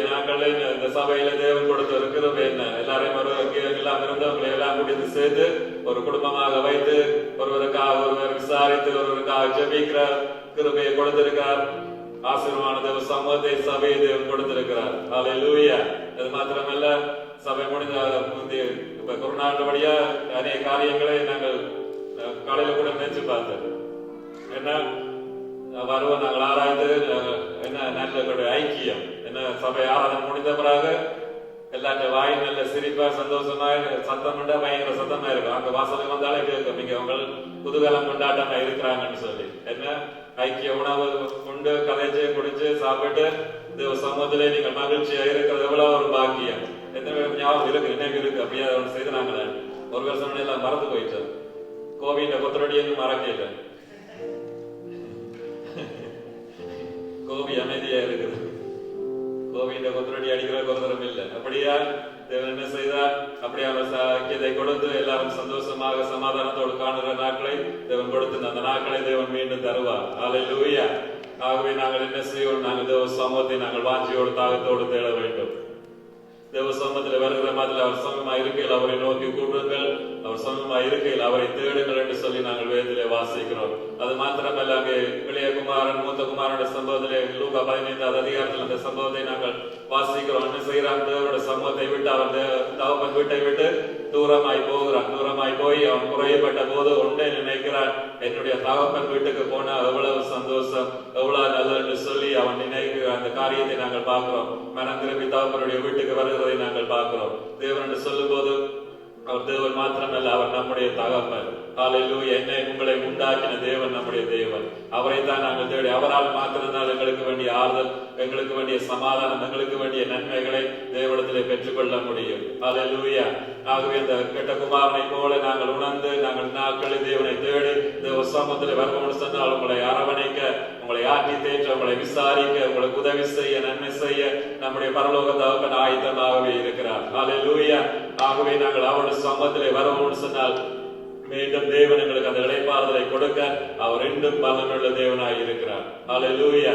நாங்கள் இந்த சபையில தேவன் கொடுத்த ஒரு கிருபை என்ன, எல்லாரையும் எல்லாம் இருந்தவங்களை எல்லாம் கூட்டிட்டு சேர்த்து ஒரு குடும்பமாக வைத்து ஒருவருக்காக ஒருவர் விசாரித்து ஒருவருக்காக ஜெபிக்கிற கிருபையை கொடுத்திருக்கிறார். ஆசீர்வாத தேவ சமூகத்தை சபையை தேவன் கொடுத்திருக்கிறார். ஹல்லேலூயா. அது மாத்திரமல்ல, சபை முடிஞ்ச இப்ப கொரோனாவின் வழியா அநேக காரியங்களை நாங்கள் காலையில கூட நினைச்சு பார்த்தோம். என்ன வருவோம் நாங்கள் ஆராய்ந்து என்ன நல்ல ஐக்கியம் என்ன சபை ஆராதனை முடிந்த பிறகு எல்லாத்த வாய் நல்ல சிரிப்பா சந்தோஷமா சத்தம் பண்ணா பயங்கர சத்தமா இருக்கும். அங்க வாசலுக்கு வந்தாலே கேட்கும், இங்க அவங்க குதூகலம் கொண்டாட்டமா இருக்கிறாங்கன்னு சொல்லி. என்ன ஐக்கிய உணவு கொண்டு கதைச்சு குடிச்சு சாப்பிட்டு இந்த சமூகத்திலே நீங்கள் மகிழ்ச்சியா இருக்கிறது எவ்வளவு ஒரு பாக்கியம். எத்தனை ஞாபகம் இருக்கு, நினைவு இருக்கு. அப்படியே ஒன்று செய்து நாங்களே ஒரு வருஷம் எல்லாம் மறந்து போயிட்டு கோவிட கொத்தரடியும் மறக்கல. கோவி அமைதியா இருக்குது, கோவிட கொத்தரடி அடிக்கிற கொத்தரம் இல்லை. அப்படியா தேவன் என்ன செய்தார்? அப்படியே ஐக்கியத்தை கொடுத்து எல்லாரும் சந்தோஷமாக சமாதானத்தோடு காணுகிற நாட்களை தேவன் கொடுத்து அந்த நாட்களை தேவன் மீண்டும் தருவார். ஹல்லேலூயா. ஆகவே நாங்கள் என்ன செய்வோம்? நாங்கள் தேவ சமூகத்தை நாங்கள் வாஞ்சியோடு தாகத்தோடு தேட வேண்டும். தேவ சமூகத்தில் வருகிற மாதிரி அவர் சமமா இருக்கையில் அவரை நோக்கி கூப்பிடுங்கள், அவர் சமமா இருக்கையில் அவரை தேடுங்கள் என்று சொல்லி நாங்கள் வேதத்திலே வாசிக்கிறோம். அது மாத்திரமல்ல, அங்கே இளைய குமாரன் மூத்த குமாரனுடைய சம்பவத்திலே லூக்கா 15வது அதிகாரத்தில் அந்த சம்பவத்தை நாங்கள் வாசிக்கிறோம். என்ன செய்யறான்? தேவனுடைய சமூகத்தை விட்டு அவன் தகப்பன் வீட்டை விட்டு தூரமாய் போகிறான். தூரமாய் போய் அவன் குறையப்பட்ட போது ஒன்றே நினைக்கிறான், என்னுடைய தகப்பன் வீட்டுக்கு போனா எவ்வளவு சந்தோஷம், எவ்வளவு நல்லது என்று சொல்லி அவன் நினைக்கிற அந்த காரியத்தை நாங்கள் பார்க்கிறோம். மனம் திரும்பி தகப்பனுடைய வீட்டுக்கு வருகிறதை நாங்கள் பார்க்கிறோம். தேவன் என்று சொல்லும் போது அவர் தேவன் மாத்திரமல்ல, அவர் நம்முடைய தகப்பன். ஹல்லேலூயா. என்னை உங்களை உண்டாக்கின தேவன் நம்முடைய தேவன். அவரை தான் நாங்கள் தேடி, அவரால் மாத்திரம்தான் எங்களுக்கு வேண்டிய ஆறுதல், எங்களுக்கு வேண்டிய சமாதானம், எங்களுக்கு வேண்டிய நன்மைகளை தேவனிடத்திலே பெற்றுக்கொள்ள முடியும். ஹல்லேலூயா. ஆகவே இந்த கெட்ட குமாரனை போல நாங்கள் உணர்ந்து நாங்கள் நாட்களில் தேவனை தேடி தேவ சமூகத்தில் வருவோம் சொன்னால் உங்களை அரவணைக்க, உங்களை ஆற்றி தேற்ற, உங்களை விசாரிக்க, உங்களுக்கு உதவி செய்ய, நன்மை செய்ய நம்முடைய பரலோக தகப்பன் ஆயத்தமாகவே இருக்கிறார். ஹல்லேலூயா. ஆகவே நாங்கள் அவருடைய சமூகத்திலே வருவோம் சொன்னால் மீண்டும் தேவன் எங்களுக்கு அந்த இளைப்பாறுதலை கொடுக்க அவர் இன்னும் பலனுள்ள தேவனாய் இருக்கிறார். ஹல்லேலூயா.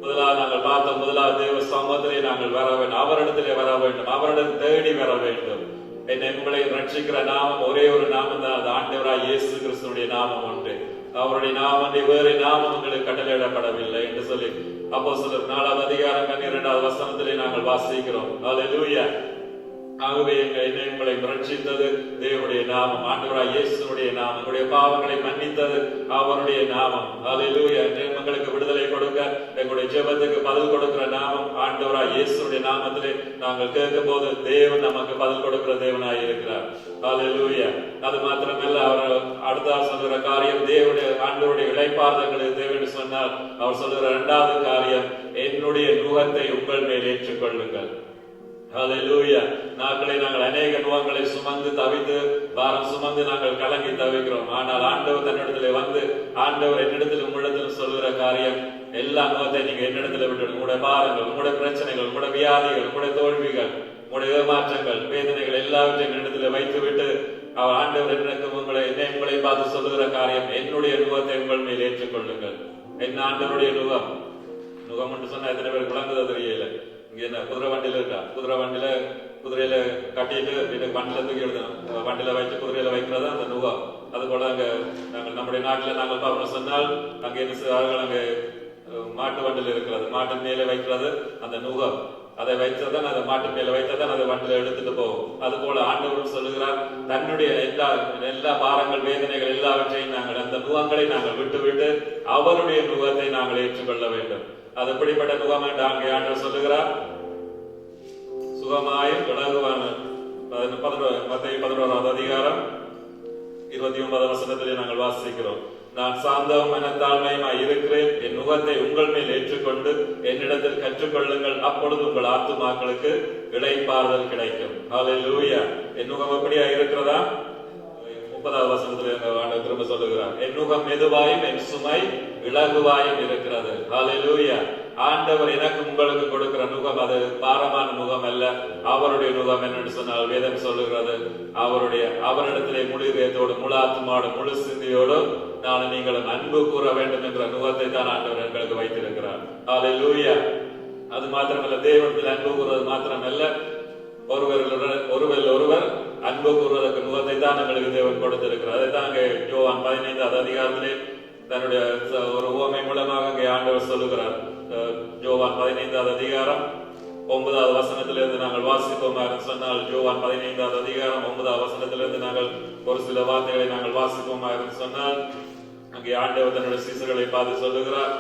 முதலாவது நாங்கள் பார்த்த முதலாவது தேவ சமூகத்திலே நாங்கள் வர வேண்டும், அவரிடத்திலே வர வேண்டும், அவரிடம் தேடி வர வேண்டும். என்னை உங்களை ரட்சிக்கிற நாமம் ஒரே ஒரு நாமம் தான், அது ஆண்டவராய் இயேசு கிறிஸ்துடைய நாமம் ஒன்று. அவருடைய நாமம் வேறு நாமம் உங்களுக்கு கட்டளையிடப்படவில்லை என்று சொல்லி அப்போஸ்தலர் 4வது அதிகாரம் 12வது வசனத்திலே நாங்கள் வாசிக்கிறோம். அல்லேலூயா. ஆகவே என்னை உங்களை ரட்சித்தது தேவனுடைய நாமம், ஆண்டவராய் இயேசுனுடைய நாமம். எங்களுடைய பாவங்களை மன்னித்தது அவருடைய நாமம். அல்லேலூயா. எங்களுக்கு விடுதலை கொடுக்க, எங்களுடைய ஜெபத்துக்கு பதில் கொடுக்கிற நாமம் ஆண்டவராய் இயேசுனுடைய நாமத்திலே நாங்கள் கேட்கும் போது தேவன் நமக்கு பதில் கொடுக்கிற தேவனாய் இருக்கிறார். அல்லேலூயா. அது மாத்திரமல்ல, அவர் அடுத்த சொல்லுகிற காரியம் தேவனுடைய ஆண்டவருடைய இளைப்பாறுதல்களுக்கு தேவன் சொன்னால் அவர் சொல்லுகிற 2வது காரியம், என்னுடைய நுகத்தை உங்கள் மேல் ஏற்றுக்கொள்ளுங்கள். ஹல்லேலூயா. நாட்களை நாங்கள் அநேக நுகங்களை சுமந்து தவித்து பாரம் சுமந்து நாங்கள் கலங்கி தவிக்கிறோம். ஆனால் ஆண்டவர் தன்னிடத்திலே வந்து, ஆண்டவர் என்னிடத்தில் உங்களிடத்தில் சொல்லுகிற காரியம், எல்லா நுகத்தை நீங்க என்னிடத்துல விட்டு உங்களுடைய பாரங்கள், உங்களுடைய பிரச்சனைகள், உங்களுடைய வியாதிகள், உங்களுடைய தோல்விகள், உங்களுடைய ஏமாற்றங்கள், வேதனைகள் எல்லாவற்றையும் என்னிடத்துல வைத்து விட்டு அவர் ஆண்டவர் உங்களை பார்த்து சொல்லுகிற காரியம், என்னுடைய நுகத்தை உங்கள் மேல் ஏற்றுக்கொள்ளுங்கள். என்ன ஆண்டவருடைய நுகம்? நுகம் என்று சொன்னா எத்தனை பேர் விளங்குதோ தெரியல. இங்க என்ன குதிரை வண்டியில இருக்கா? குதிரையில கட்டிட்டு வண்டில தூக்கி எழுதணும், வண்டியில வச்சு குதிரையில வைக்கிறதா அந்த நுகம். அது போல அங்க நாங்கள் நம்முடைய நாட்டில் நாங்கள் பார்க்கணும் சொன்னால் அங்க என்ன செய்வார்கள், அங்க மாட்டு வண்டில இருக்கிறது, மாட்டு மேல வைக்கிறது அந்த நுகம். அதை வைத்ததான், அதை மாட்டு மேல வைத்ததான் அதை வண்டில எடுத்துட்டு போகும். அது போல ஆண்டவர் சொல்லுகிறார், தன்னுடைய எல்லா பாரங்கள், வேதனைகள் எல்லாவற்றையும் நாங்கள் அந்த நுகங்களை நாங்கள் விட்டு அவருடைய நுகத்தை நாங்கள் ஏற்றுக்கொள்ள வேண்டும். அது எப்படிப்பட்ட நுகம் என்று அங்கே ஆண்டவர் சொல்லுகிறார், சுகமாயும் இலகுவான. மத்தேயு 11வது அதிகாரம் 29வது வசனத்திலே நாங்கள் வாசிக்கிறோம், நான் சாந்தம் மனத்தாழ்மையுமாய் இருக்கிறேன், என் நுகத்தை உங்கள் மேல் ஏற்றுக்கொண்டு என்னிடத்தில் கற்றுக்கொள்ளுங்கள், அப்பொழுது உங்கள் ஆத்துமாக்களுக்கு இளைப்பாறுதல் கிடைக்கும். ஹல்லேலூயா. என் நுகம் எப்படியா இருக்கிறதா? 30வது வசனத்திலே ஆண்டவர் திரும்ப சொல்லுகிறார், என் நுகம் மெதுவாயும் என் சுமை இலகுவாயும் இருக்கிறது. ஹல்லேலூயா. ஆண்டவர் எனக்கு உங்களுக்கு கொடுக்கிற நுகம் அது பாரமான நுகம் அல்ல, அவருடைய நுகம் என்னன்னு சொன்னால் வேதம் சொல்லுகிறது, அவரிடத்திலே முழு இதயத்தோடு, முழு ஆத்மாவோடு, முழு சிந்தையோடு நான் நீங்களும் அன்பு கூற வேண்டும் என்ற நுகத்தை தான் ஆண்டவர் எங்களுக்கு வைத்திருக்கிறார். ஹல்லேலூயா. அது மாத்திரமல்ல, தேவனிடத்தில் அன்பு கூறுவது மாத்திரமல்ல, ஒருவர் அன்பு கூறுவதற்கு நுகத்தை தான் எங்களுக்கு தேவன் கொடுத்திருக்கிறார். அதைத்தான் அங்கே யோவான் 15வது அதிகாரத்திலே தன்னுடைய ஒரு உவமை மூலமாக அங்கே ஆண்டவர் சொல்லுகிறார். யோவான் 15வது அதிகாரம் 9வது வசனத்திலிருந்து நாங்கள் வாசிப்போமா சொன்னால், யோவான் 15வது அதிகாரம் 9வது வசனத்திலிருந்து நாங்கள் ஒரு சில வார்த்தைகளை நாங்கள் வாசிப்போமா சொன்னால், அங்கே ஆண்டவர் தன்னுடைய சீசர்களை பார்த்து சொல்லுகிறார்,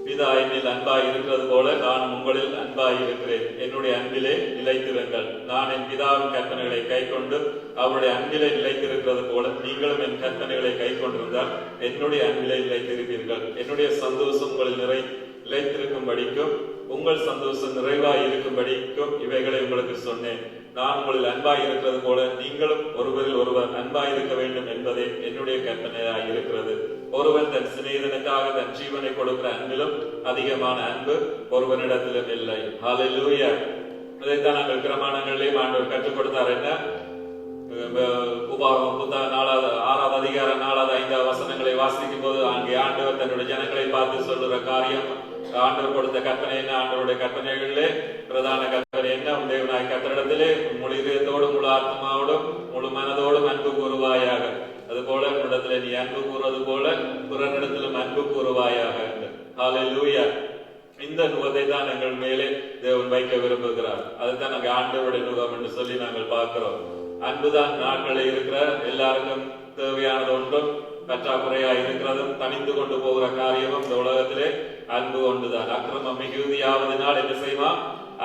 பிதா என்னில் அன்பாய் இருக்கிறது போல நான் உங்களில் அன்பாய் இருக்கிறேன், என்னுடைய அன்பிலே நிலைத்திருங்கள். நான் என் பிதாவின் கற்பனைகளை கை கொண்டு அவருடைய அன்பிலே நிலைத்திருக்கிறது போல நீங்களும் என் கற்பனைகளை கை கொண்டிருந்தால் என்னுடைய அன்பிலே நிலைத்திருப்பீர்கள். என்னுடைய சந்தோஷம் உங்களில் நிலைத்திருக்கும்படிக்கும் உங்கள் சந்தோஷம் நிறைவாய் இருக்கும்படிக்கும் இவைகளை உங்களுக்கு சொன்னேன். நான் உங்களில் அன்பாய் இருக்கிறது போல நீங்களும் ஒருவரில் ஒருவர் அன்பாய் இருக்க வேண்டும் என்பதே என்னுடைய கற்பனையாய் இருக்கிறது. ஒருவன் தன் சிநேகிதனுக்காக தன் ஜீவனை கொடுக்கிற அன்பிலும் அதிகமான அன்பு ஒருவனிடத்திலும் இல்லை. ஹல்லேலூயா. இதைத்தான் நாங்கள் பிரமாணங்களிலே ஆண்டவர் கற்றுக் கொடுத்தார். என்ன? உபாகமம் 6வது அதிகாரம் 4வது 5வது வசனங்களை வாசிக்கும் போது அங்கே ஆண்டவர் தன்னுடைய ஜனங்களை பார்த்து சொல்லுற காரியம், ஆண்டவர் கொடுத்த கற்பனை என்ன? ஆண்டவருடைய கற்பனைகளிலே பிரதான கற்பனை என்ன? உன் தேவனாய் கர்த்தரிடத்திலே முழு இதயத்தோடும், முழு ஆத்மாவோடும், முழு மனதோடும் அன்பு கூறுவாயாக. அது போல உன்னிடத்திலே நீ அன்பு கூறுவது போல பிறனிடத்திலும் அன்பு கூறுவாயாக. ஹல்லேலூயா. இந்த நுகத்தை தான் எங்கள் மேலே தேவன் வைக்க விரும்புகிறார். அதுதான் நாங்கள் ஆண்டவருடைய நுகம் என்று சொல்லி நாங்கள் பார்க்கிறோம். அன்புதான் நாட்களில் இருக்கிற எல்லாருக்கும் தேவையானது ஒன்றும் பற்றாக்குறையா இருக்கிறதும் தனித்து கொண்டு போகிற காரியமும் இந்த உலகத்திலே அன்பு ஒன்றுதான். அக்கிரமம் மிகுதியாவதனால் என்ன செய்வான்?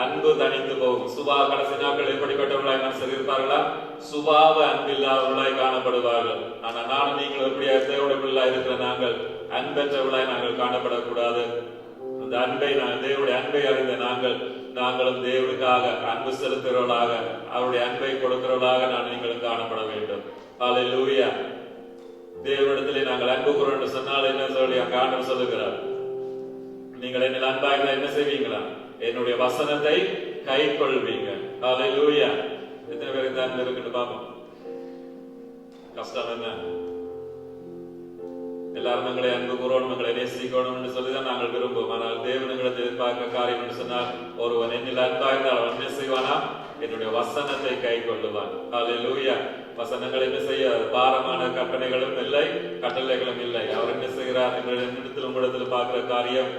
அன்பு தனித்து போகும். கடைசி நாட்கள் எப்படிப்பட்டவர்களாய் மனுஷர் இருப்பார்களா? சுபாவ அன்பில்லாதவர்களாய் காணப்படுவார்கள். ஆனா நானும் நீங்கள் எப்படியா தேவனுடைய பிள்ளையா இருக்கிற நாங்கள் அன்பற்றவர்களாய் நாங்கள் காணப்படக்கூடாது. அந்த அன்பை தேவனுடைய அன்பை அறிந்த நாங்களும் தேவனுக்காக அன்பு செலுத்துகிறவர்களாக, அவருடைய அன்பை கொடுக்கிறவர்களாக நீங்களும் காணப்பட வேண்டும். ஹல்லேலூயா. தேவனிடத்திலே நாங்கள் அன்பு கூறுவோம் என்று சொன்னால் என்ன சொல்லி அங்க ஆண்டவர் சொல்லுகிறார், நீங்கள் என்னில் அன்பாக என்ன செய்வீங்களா? என்னுடைய வசனத்தை கை கொள்வீங்க. ஹல்லேலூயா. எத்தனை பேருக்கு அன்பு இருக்குன்னு பாப்போம். கஷ்டம் என்ன? எல்லாரும் எங்களை அன்பு கூறணும், எங்களை நேசிக்கணும் சொல்லிதான் நாங்கள் விரும்புவோம். ஆனால் தேவன் எங்களை எதிர்பார்க்க காரியம் என்று சொன்னால், ஒருவன் என்னில் அன்பா இருந்தால் அவன் என்ன செய்வானா? என்னுடைய வசனத்தை கை கொள்ளுவான். ஹல்லேலூயா. வசனங்கள் என்ன செய்ய பாரமான கற்பனைகளும் இல்லை, கட்டளைகளும் இல்லை. அவர் என்ன செய்கிறார்? என்னிடத்தில் உங்களிடத்தில் பார்க்கிற காரியம்,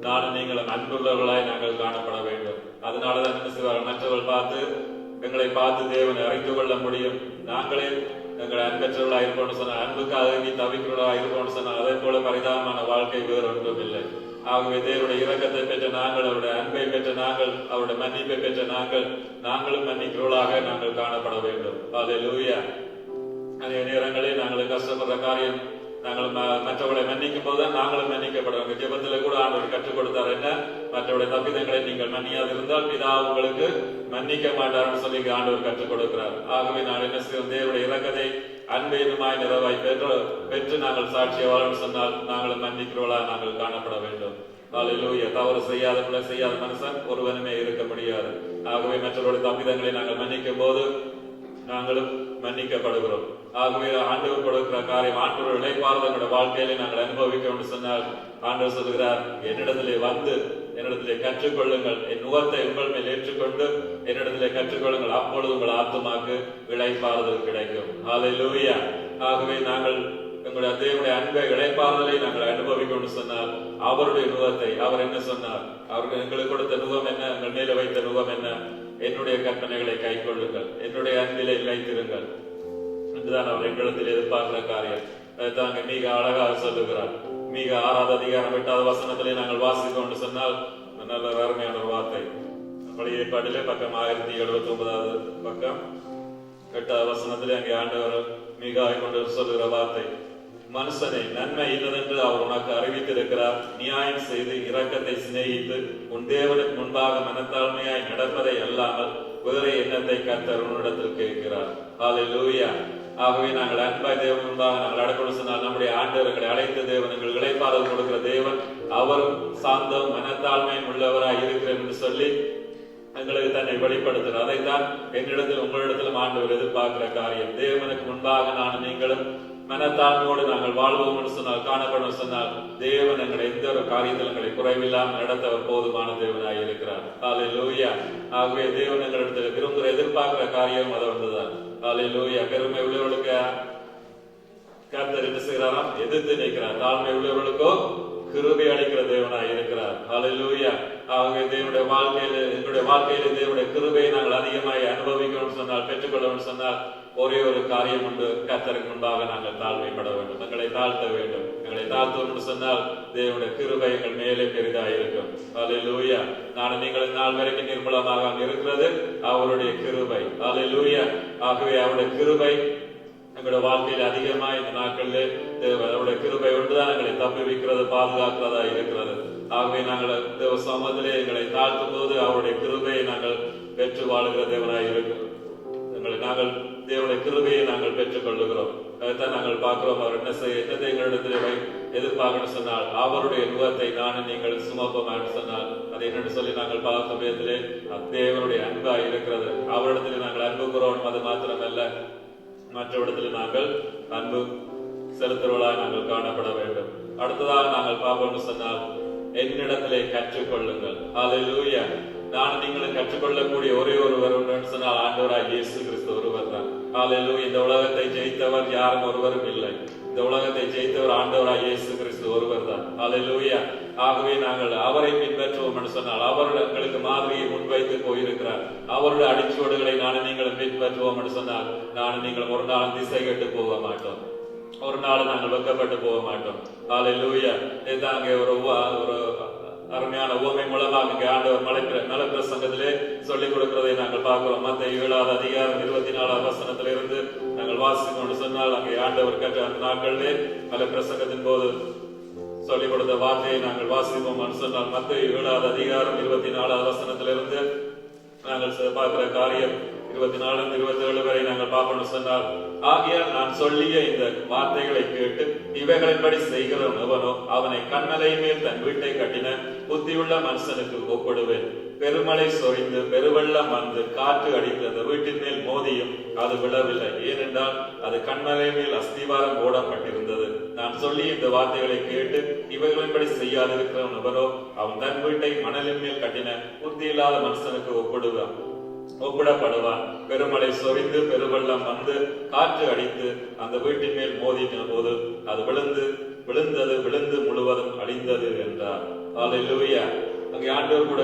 நானும் நீங்களும் அன்புள்ளவர்களாய் நாங்கள் காணப்பட வேண்டும். அதனாலதான் என்ன செய்வார்கள்? மற்றவர்கள் பார்த்து எங்களை பார்த்து தேவனை அறிந்து கொள்ள முடியும். நாங்களே எங்களை அன்பற்றவர்களா இருப்போம்னு சொன்னால், அன்புக்காக நீ தவிக்கிறவர்களா இருப்போம்னு சொன்னால், அதே போல பரிதாபமான வாழ்க்கை வேறு ஒன்றும் இல்லை. ஆகவே தேவனுடைய இரக்கத்தை பெற்ற நாங்கள், அவருடைய அன்பை பெற்ற நாங்கள், அவருடைய மன்னிப்பை பெற்ற நாங்களும் மன்னிக்கிறவர்களாக நாங்கள் காணப்பட வேண்டும். ஹல்லேலூயா. அநேக நேரங்களில் நாங்கள் கஷ்டப்படுற காரியம், நாங்கள் மற்றவர்களை மன்னிக்கும் போதுதான் நாங்களும் மன்னிக்கப்படுறோம். ஜெபத்தில் கூட ஆண்டவர் கற்றுக் கொடுத்தார், என்ன? மற்றவருடைய தப்பிதங்களை நீங்கள் மன்னியாது இருந்தால் பிதா உங்களுக்கு மன்னிக்க மாட்டார்னு சொல்லி ஆண்டவர் கற்றுக் கொடுக்கிறார். ஆகவே நான் என்ன செய்வோம்? தேவனுடைய இரக்கத்தை அன்பையுமாய் நிறைவாய் பெற்று நாங்கள் சாட்சியை வாழணும் சொன்னால் நாங்களும் மன்னிக்கிறவர்களா நாங்கள் காணப்பட வேண்டும். ஹல்லேலூயா. தவறு செய்யாத பிள்ளை செய்யாத மனுஷன் ஒருவனுமே இருக்க முடியாது. ஆகவே மற்றவருடைய தப்பிதங்களை நாங்கள் மன்னிக்கும் போது நாங்களும் மன்னிக்கப்படுகிறோம். ஆகவே ஆண்டவர் கொடுக்கிற காரியம், ஆண்டவர் இளைப்பாறுதல் வாழ்க்கையிலே நாங்கள் அனுபவிக்கணும்னு சொன்னால் ஆண்டவர் சொல்கிறார், என்னிடத்திலே வந்து என்னிடத்திலே கற்றுக்கொள்ளுங்கள், என் நுகத்தை உங்கள் மேல் ஏற்றுக்கொண்டு என்னிடத்திலே கற்றுக்கொள்ளுங்கள், அப்பொழுது உங்கள் ஆத்துமாக்கு இளைப்பாறுதல் கிடைக்கும். ஹல்லேலூயா. ஆகவே நாங்கள் எங்களுடைய தேவனுடைய அன்பை இளைப்பாறுதலை நாங்கள் அனுபவிக்கணும்னு சொன்னால் அவருடைய நுகத்தை, அவர் என்ன சொன்னார்? அவர்கள் எங்களுக்கு கொடுத்த நுகம் என்ன? எங்கள் மேல வைத்த நுகம் என்ன? என்னுடைய கற்பனைகளை கை கொள்ளுங்கள், என்னுடைய அன்பிலே நிலைத்திருங்கள் என்றுதான் அவர் எங்களிடத்தில் எதிர்பார்க்கிற காரியம். தாங்க மிக அழகாக சொல்லுகிறார். மிக 6வது அதிகாரம் 8வது வசனத்திலே நாங்கள் வாசித்தோம் சொன்னால் நல்ல அருமையான ஒரு வார்த்தை. பழைய ஏற்பாட்டிலே பக்கம் 1079வது பக்கம் 8வது வசனத்திலே அங்கே ஆண்டவர் மிக கொண்டு சொல்லுகிற வார்த்தை, மனுஷனை நன்மை இல்லதென்று அவர் உனக்கு அறிவித்திருக்கிறார். நியாயம் செய்து இரக்கத்தை சிநேகித்து உன் தேவனுக்கு முன்பாக மனத்தாழ்மையாய் நடப்பதை அல்லாமல் வேறு எண்ணத்தை கர்த்தர் உன்னிடத்தில் கேட்கிறார். ஹல்லேலூயா. ஆகவே நாங்கள் அன்பாய் தேவன் முன்பாக நாங்கள் அடக்கணும் சொன்னால் நம்முடைய ஆண்டவர்களை அழைத்த தேவன், எங்கள் இளைப்பாறுதல் கொடுக்கிற தேவன், அவரும் சாந்தம் மனத்தாழ்மையும் உள்ளவராய் இருக்கிறார் என்று சொல்லி எங்களுக்கு தன்னை வெளிப்படுத்துகிறார். அதைத்தான் என்னிடத்தில் உங்களிடத்திலும் ஆண்டவர் எதிர்பார்க்கிற காரியம். தேவனுக்கு முன்பாக நான் நீங்களும் மனத்தாழ்மையோடு நாங்கள் வாழ்வோம் என்று சொன்னால், காணப்படும் சொன்னால், தேவன் எங்களை எந்த ஒரு காரியத்தில் எங்களை குறைவில்லாமல் நடத்தவர் போதுமான தேவனாய் இருக்கிறார். ஹல்லேலூயா. ஆகவே தேவன் எங்களிடத்தில் விரும்புகிற எதிர்பார்க்கிற காரியம் அதை வந்துதான். ஹல்லேலூயா. பெருமை உள்ளவர்களுக்கு கர்த்தர் என்ன செய்கிறாராம்? எதிர்த்து நிற்கிறார். தாழ்மை உள்ளவர்களுக்கோ கிருபை அளிக்கிற தேவனாய் இருக்கிறார். ஹல்லேலூயா. ஆகவே தேவனுடைய வாழ்க்கையில, எங்களுடைய வாழ்க்கையில தேவனுடைய கிருபையை நாங்கள் அதிகமாய் அனுபவிக்கணும்னு சொன்னால், பெற்றுக்கொள்ளணும்னு சொன்னால் ஒரே ஒரு காரியம் உண்டு. கர்த்தருக்கு முன்பாக நாங்கள் தாழ்மைப்பட வேண்டும், எங்களை தாழ்த்த வேண்டும். எங்களை தாழ்த்தோம்னு சொன்னால் தேவனுடைய கிருபை எங்கள் மேலே பெரிதாக இருக்கும். ஹல்லேலூயா. நான் நீங்கள் நாள் வரைக்கும் நிர்மலமாக இருக்கிறது அவருடைய கிருபை. ஹல்லேலூயா. ஆகவே அவருடைய கிருபை எங்களுடைய வாழ்க்கையில் அதிகமாக இந்த நாட்களில் அவருடைய கிருபை ஒன்றுதான் எங்களை தப்பி வைக்கிறது, பாதுகாக்கிறதா இருக்கிறது. ஆகவே நாங்கள் தேவ சமூகத்திலே எங்களை தாழ்த்தும் போது அவருடைய கிருபையை நாங்கள் பெற்று வாழுகிற தேவனாய் இருக்கிறோம். நாங்கள் தேவனுடைய கிருபையை நாங்கள் பெற்றுக் கொள்ளுகிறோம். அதைத்தான் நாங்கள் பார்க்கிறோம். அவர் என்ன செய்ய என்னத்தை எங்களிடத்திலே எதிர்பார்க்கணும் சொன்னால், அவருடைய நுகத்தை நானும் நீங்கள் சுமப்போம் சொன்னால், அதை என்னன்னு சொல்லி நாங்கள் பார்க்கும் விதத்திலே தேவனுடைய அன்பா இருக்கிறது. அவரிடத்திலே நாங்கள் அன்பு கூறணும். அது மாத்திரமல்ல, மற்றவிடத்தில் நாங்கள் அன்பு செலுத்துவர்களாய் நாங்கள் காணப்பட வேண்டும். அடுத்ததாக நாங்கள் பார்ப்போம்னு சொன்னால், என்னிடத்திலே கற்றுக்கொள்ளுங்கள். ஹல்லேலூயா. நான் நீங்களும் கற்றுக்கொள்ளக்கூடிய ஒரே ஒருவர் உண்டு சொன்னால் ஆண்டவராய் இயேசு கிறிஸ்து ஒருவர் தான். ஹல்லேலூயா. இந்த உலகத்தை ஜெயித்தவர் யாரும் ஒருவரும் இல்லை. இந்த உலகத்தை ஜெயித்தவர் ஆண்டவராய் இயேசு கிறிஸ்து ஒருவர் தான். ஹல்லேலூயா. ஆகவே நாங்கள் அவரை பின்பற்றுவோம் என்று சொன்னால், அவருடைய எங்களுக்கு மாதிரியை முன்வைத்து போயிருக்கிறார். அவருடைய அடிச்சுவடுகளை நானும் நீங்களும் பின்பற்றுவோம் என்று சொன்னால், நானும் நீங்களும் ஒரு நாள் திசை கெட்டு போக மாட்டோம், ஒரு நாள் நாங்கள் வெக்கப்பட்டு போக மாட்டோம். ஹல்லேலூயா. இதாங்க ஒரு அருமையான உவமை மூலமாக ஆண்டவர் மலை பிரசங்கத்திலே சொல்லிக் கொடுக்கிறதை நாங்கள் பார்க்கிறோம். மத்தேயு 7வது அதிகாரம் 24வது வசனத்திலிருந்து நாங்கள் வாசிக்கும் என்று சொன்னால், அங்கே ஆண்டவர் கற்ற அந்த நாட்களிலே மலை பிரசங்கத்தின் போது சொல்லிக் கொடுத்த வார்த்தையை நாங்கள் வாசிப்போம் என்று சொன்னால், மத்தேயு 7வது அதிகாரம் 24வது வசனத்திலிருந்து நாங்கள் பார்க்கிற காரியம் 24 27 வரை நாங்கள் பார்க்கணும் சொன்னால், ஆகையால் நான் சொல்லிய இந்த வார்த்தைகளை கேட்டு இவைகளின்படி செய்கிறவன் எவனோ அவனை கண்மலை மேல் தன் வீட்டை கட்டின புத்தியுள்ள மனுஷனுக்கு ஒப்பிடுவேன். பெருமழை சொரிந்து பெருவெள்ளம் வந்து காற்று அடித்து அந்த வீட்டின் மேல் மோதியும் அது விழவில்லை, ஏனென்றால் அது கண்மலை மேல் அஸ்திவாரம் போடப்பட்டிருந்தது. நான் சொல்லி இந்த வார்த்தைகளை கேட்டு இவைகளின்படி செய்யாதிருக்கிறவன் எவனோ அவன் தன் வீட்டை மணலின் மேல் கட்டின புத்தி இல்லாத மனுஷனுக்கு ஒப்பிடுவான். ஒப்பிடப்படுவான். பெருமழை சொரிந்து பெருவெள்ளம் வந்து காற்று அடித்து அந்த வீட்டின் மேல் மோதின போது அது விழுந்து முழுவதும் அழிந்தது என்றார். அல்லேலூயா. அங்கே ஆண்டவர் கூட